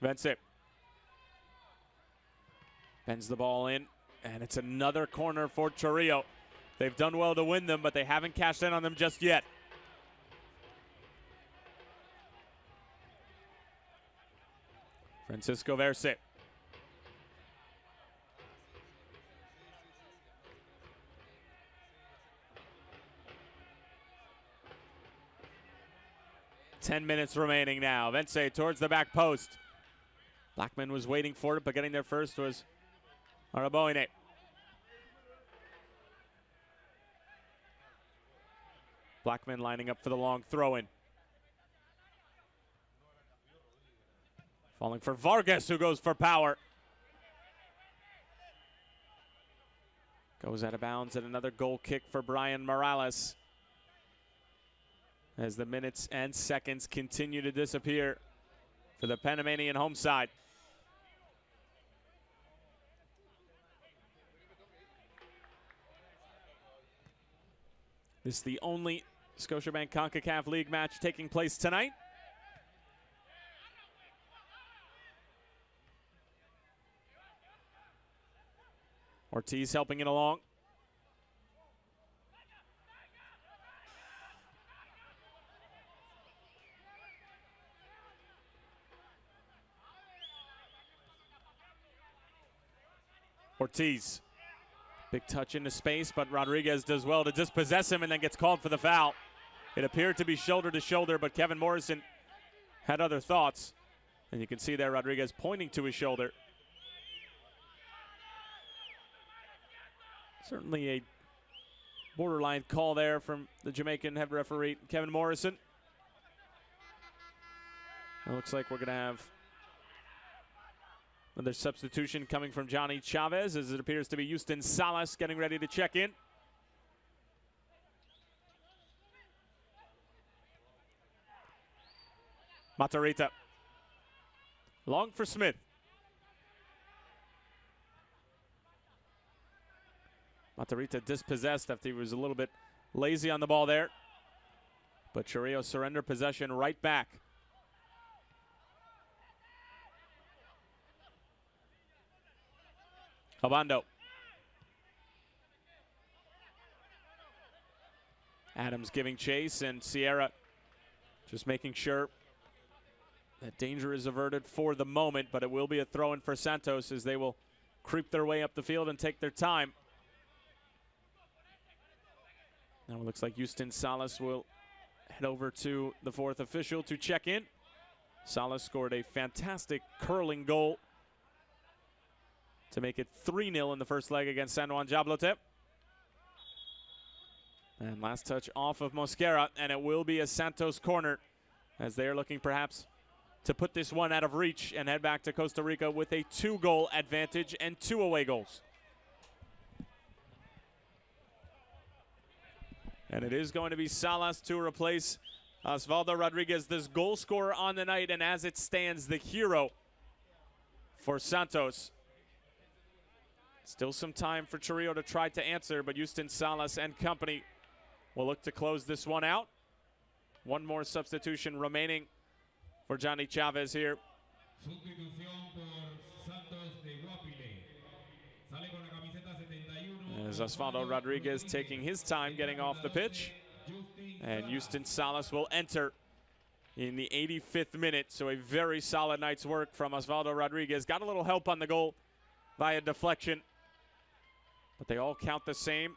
Vence bends the ball in, and it's another corner for Chorrillo. They've done well to win them, but they haven't cashed in on them just yet. Francisco Verse. Ten minutes remaining now. Vence towards the back post. Blackman was waiting for it, but getting there first was Araboine. Blackman lining up for the long throw-in. Falling for Vargas, who goes for power. Goes out of bounds, and another goal kick for Brian Morales. As the minutes and seconds continue to disappear for the Panamanian home side. This is the only Scotiabank Concacaf League match taking place tonight. Ortiz helping it along. Ortiz, big touch into space, but Rodriguez does well to dispossess him and then gets called for the foul. It appeared to be shoulder to shoulder, but Kevin Morrison had other thoughts. And you can see there Rodriguez pointing to his shoulder. Certainly a borderline call there from the Jamaican head referee, Kevin Morrison. It looks like we're going to have another substitution coming from Johnny Chavez, as it appears to be Houston Salas getting ready to check in. Matarrita. Long for Smith. Matarrita dispossessed after he was a little bit lazy on the ball there. But Chorrillo surrender possession right back. Obando. Adams giving chase, and Sierra just making sure that danger is averted for the moment, but it will be a throw-in for Santos as they will creep their way up the field and take their time. Now it looks like Houston Salas will head over to the fourth official to check in. Salas scored a fantastic curling goal to make it 3-0 in the first leg against San Juan Jablote. And last touch off of Mosquera, and it will be a Santos corner as they are looking perhaps to put this one out of reach and head back to Costa Rica with a 2-goal advantage and 2 away goals. And it is going to be Salas to replace Osvaldo Rodriguez, this goal scorer on the night, and as it stands, the hero for Santos. Still some time for Chorrillo to try to answer, but Houston Salas and company will look to close this one out. One more substitution remaining for Johnny Chavez here. Sustitución por Santos de Guápiles. Sale con la camiseta 71. As Osvaldo Rodriguez taking his time getting off the pitch. And Houston Salas will enter in the 85th minute. So a very solid night's work from Osvaldo Rodriguez. Got a little help on the goal via deflection. But they all count the same.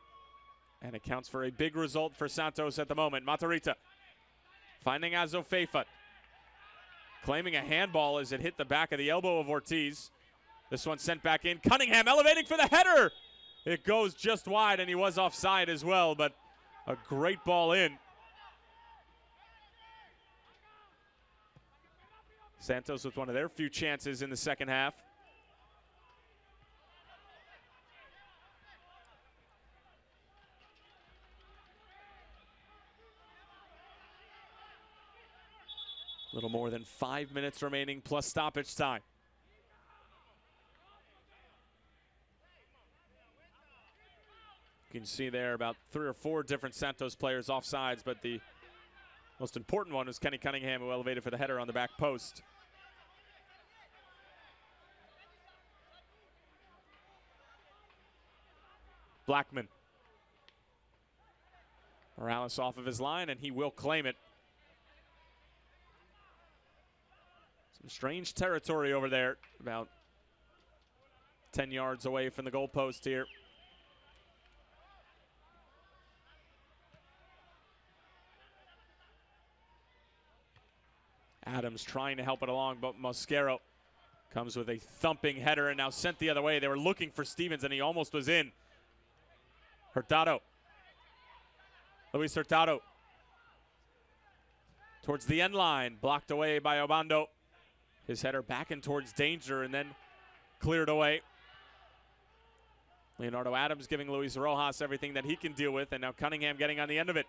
And it counts for a big result for Santos at the moment. Matarrita finding Azofeifa. Claiming a handball as it hit the back of the elbow of Ortiz. This one sent back in. Cunningham elevating for the header. It goes just wide, and he was offside as well, but a great ball in. Santos with one of their few chances in the second half. A little more than 5 minutes remaining plus stoppage time. You can see there about 3 or 4 different Santos players offsides, but the most important one was Kenny Cunningham, who elevated for the header on the back post. Blackman. Morales off of his line, and he will claim it. Some strange territory over there, about 10 yards away from the goalpost here. Adams trying to help it along, but Mosquero comes with a thumping header and now sent the other way. They were looking for Stevens, and he almost was in. Hurtado. Luis Hurtado. Towards the end line, blocked away by Obando. His header back in towards danger and then cleared away. Leonardo Adams giving Luis Rojas everything that he can deal with, and now Cunningham getting on the end of it.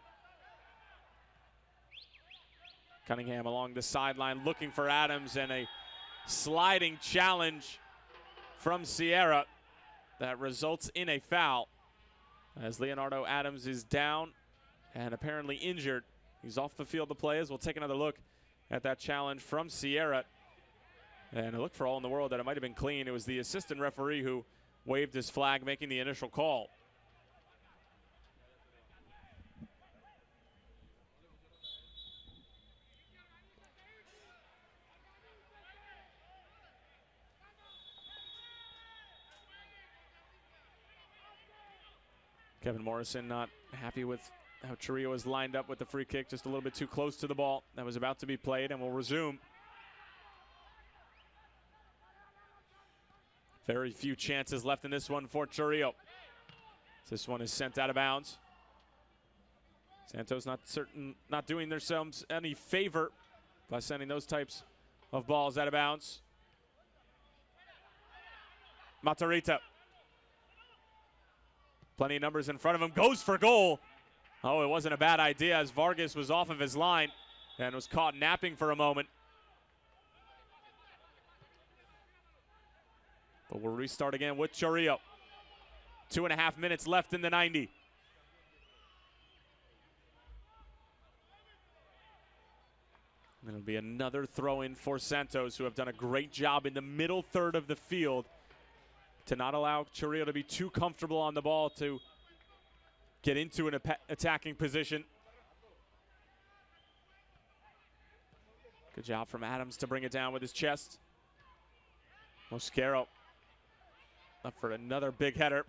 Cunningham along the sideline looking for Adams, and a sliding challenge from Sierra that results in a foul as Leonardo Adams is down and apparently injured. He's off the field to play as we'll take another look at that challenge from Sierra. And I look for all in the world that it might have been clean. It was the assistant referee who waved his flag making the initial call. Kevin Morrison not happy with how Chorrillo is lined up with the free kick, just a little bit too close to the ball that was about to be played, and will resume. Very few chances left in this one for Chorrillo. This one is sent out of bounds. Santos not doing themselves any favor by sending those types of balls out of bounds. Matarrita. Plenty of numbers in front of him, goes for goal. Oh, it wasn't a bad idea as Vargas was off of his line and was caught napping for a moment. But we'll restart again with Chorrillo. 2.5 minutes left in the 90. And it'll be another throw-in for Santos, who have done a great job in the middle third of the field to not allow Chorrillo to be too comfortable on the ball to get into an attacking position. Good job from Adams to bring it down with his chest. Mosquero up for another big header.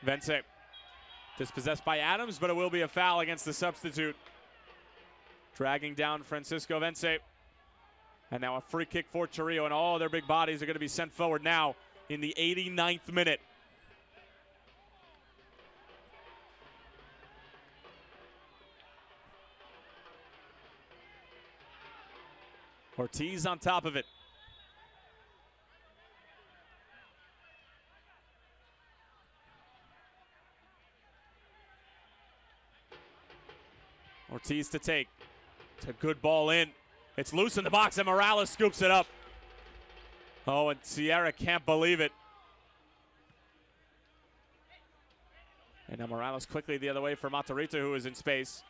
Vence dispossessed by Adams, but it will be a foul against the substitute. Dragging down Francisco Vence. And now a free kick for Chorrillo, and all their big bodies are going to be sent forward now in the 89th minute. Ortiz on top of it. Ortiz to take. It's a good ball in. It's loose in the box, and Morales scoops it up. Oh, and Sierra can't believe it. And now Morales quickly the other way for Matarrita, who is in space.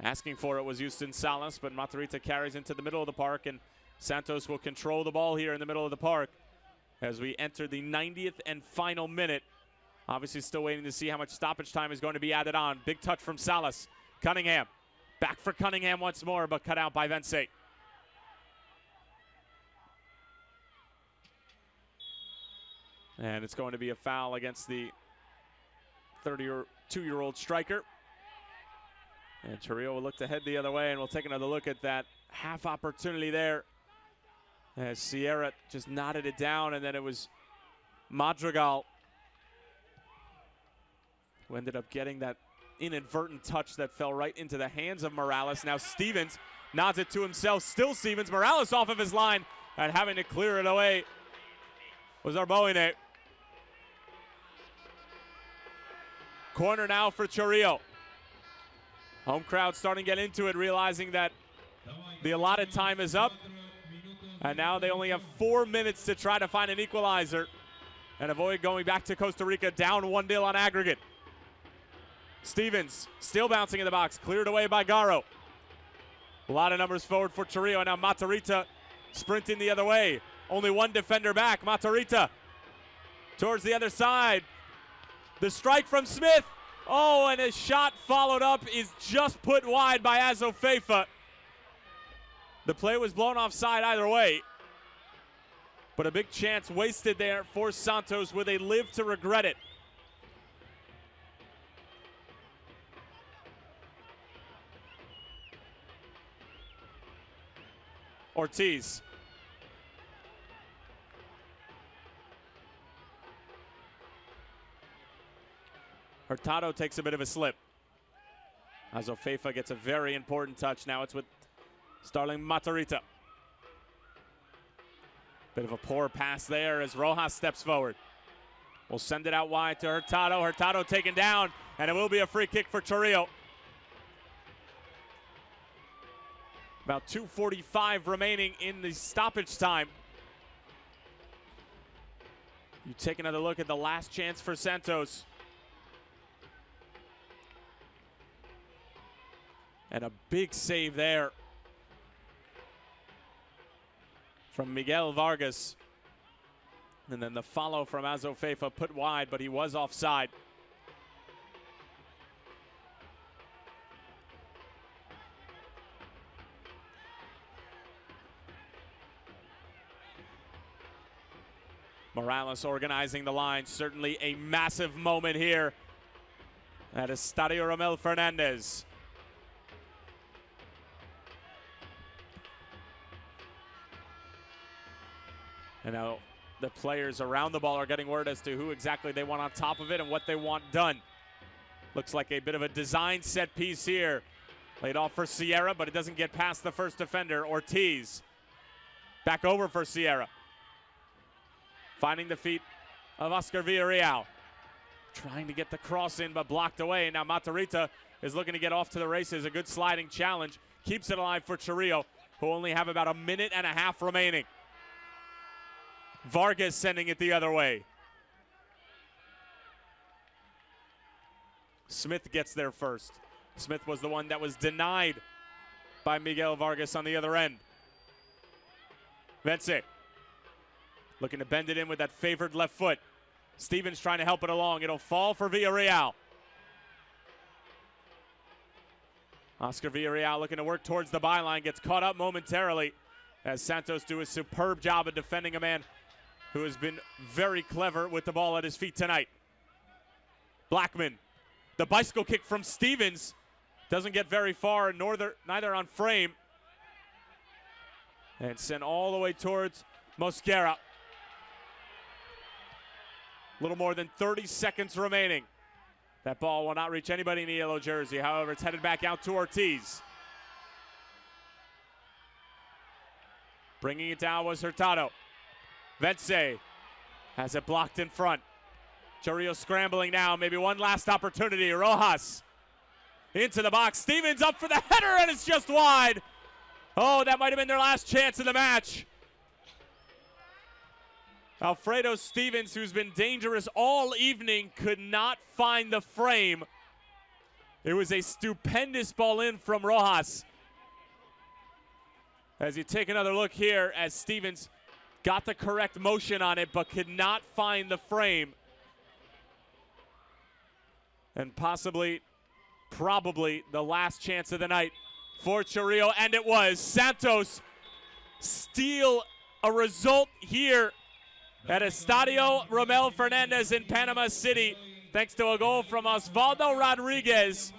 Asking for it was Houston Salas, but Matarrita carries into the middle of the park, and Santos will control the ball here in the middle of the park as we enter the 90th and final minute. Obviously still waiting to see how much stoppage time is going to be added on. Big touch from Salas. Cunningham. Back for Cunningham once more, but cut out by Vence. And it's going to be a foul against the 32-year-old striker. And Chorrillo will look to head the other way, and we'll take another look at that half opportunity there As Sierra just knotted it down, and then it was Madrigal who ended up getting that inadvertent touch that fell right into the hands of Morales. Now Stevens nods it to himself. Still Stevens. Morales off of his line and having to clear it away was Arboine. Corner now for Chorrillo. Home crowd starting to get into it, realizing that the allotted time is up. And now they only have 4 minutes to try to find an equalizer and avoid going back to Costa Rica down 1-0 on aggregate. Stevens still bouncing in the box, cleared away by Garo. A lot of numbers forward for Chorrillo. Now Matarrita sprinting the other way. Only one defender back. Matarrita towards the other side. The strike from Smith. Oh, and his shot followed up is just put wide by Azofeifa. The play was blown offside either way. But a big chance wasted there for Santos. Will they live to regret it? Ortiz. Hurtado takes a bit of a slip. Azofeifa gets a very important touch. Now it's with Starling Matarrita. Bit of a poor pass there as Rojas steps forward. We'll send it out wide to Hurtado. Hurtado taken down, and it will be a free kick for Chorrillo. About 2:45 remaining in the stoppage time. You take another look at the last chance for Santos. And a big save there from Miguel Vargas. And then the follow from Azofeifa put wide, but he was offside. Morales organizing the line. Certainly a massive moment here at Estadio Romel Fernandez. And now the players around the ball are getting word as to who exactly they want on top of it and what they want done. Looks like a bit of a design set piece here. Laid off for Sierra, but it doesn't get past the first defender, Ortiz. Back over for Sierra. Finding the feet of Oscar Villarreal. Trying to get the cross in, but blocked away. And now Matarrita is looking to get off to the races. A good sliding challenge. Keeps it alive for Chorrillo, who only have about 1.5 minutes remaining. Vargas sending it the other way. Smith gets there first. Smith was the one that was denied by Miguel Vargas on the other end. Vence looking to bend it in with that favored left foot. Stevens trying to help it along. It'll fall for Villarreal. Oscar Villarreal looking to work towards the byline. Gets caught up momentarily as Santos do a superb job of defending a man who has been very clever with the ball at his feet tonight. Blackman, the bicycle kick from Stevens doesn't get very far, neither on frame. And sent all the way towards Mosquera. Little more than 30 seconds remaining. That ball will not reach anybody in the yellow jersey. However, it's headed back out to Ortiz. Bringing it down was Hurtado. Vence has it blocked in front. Chorrillo scrambling now. Maybe one last opportunity. Rojas into the box. Stevens up for the header, and it's just wide. Oh, that might have been their last chance of the match. Alfredo Stevens, who's been dangerous all evening, could not find the frame. It was a stupendous ball in from Rojas. As you take another look here, as Stevens got the correct motion on it, but could not find the frame. And possibly, probably the last chance of the night for Chorrillo, and it was. Santos steal a result here at Estadio Romel Fernandez in Panama City, thanks to a goal from Osvaldo Rodriguez.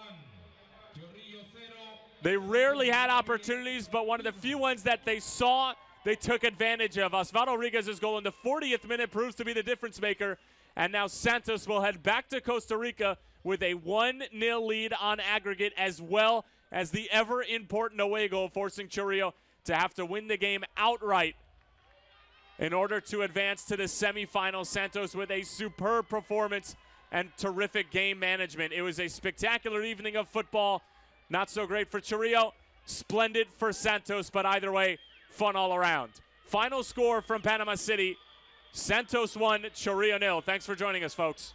They rarely had opportunities, but one of the few ones that they saw, They took advantage of Osvaldo Rodriguez's goal in the 40th minute, proves to be the difference maker. And now Santos will head back to Costa Rica with a 1-0 lead on aggregate, as well as the ever-important away goal, forcing Chorrillo to have to win the game outright in order to advance to the semifinals. Santos with a superb performance and terrific game management. It was a spectacular evening of football. Not so great for Chorrillo, splendid for Santos, but either way, fun all around. Final score from Panama City, Santos 1, Chorrillo 0. Thanks for joining us, folks.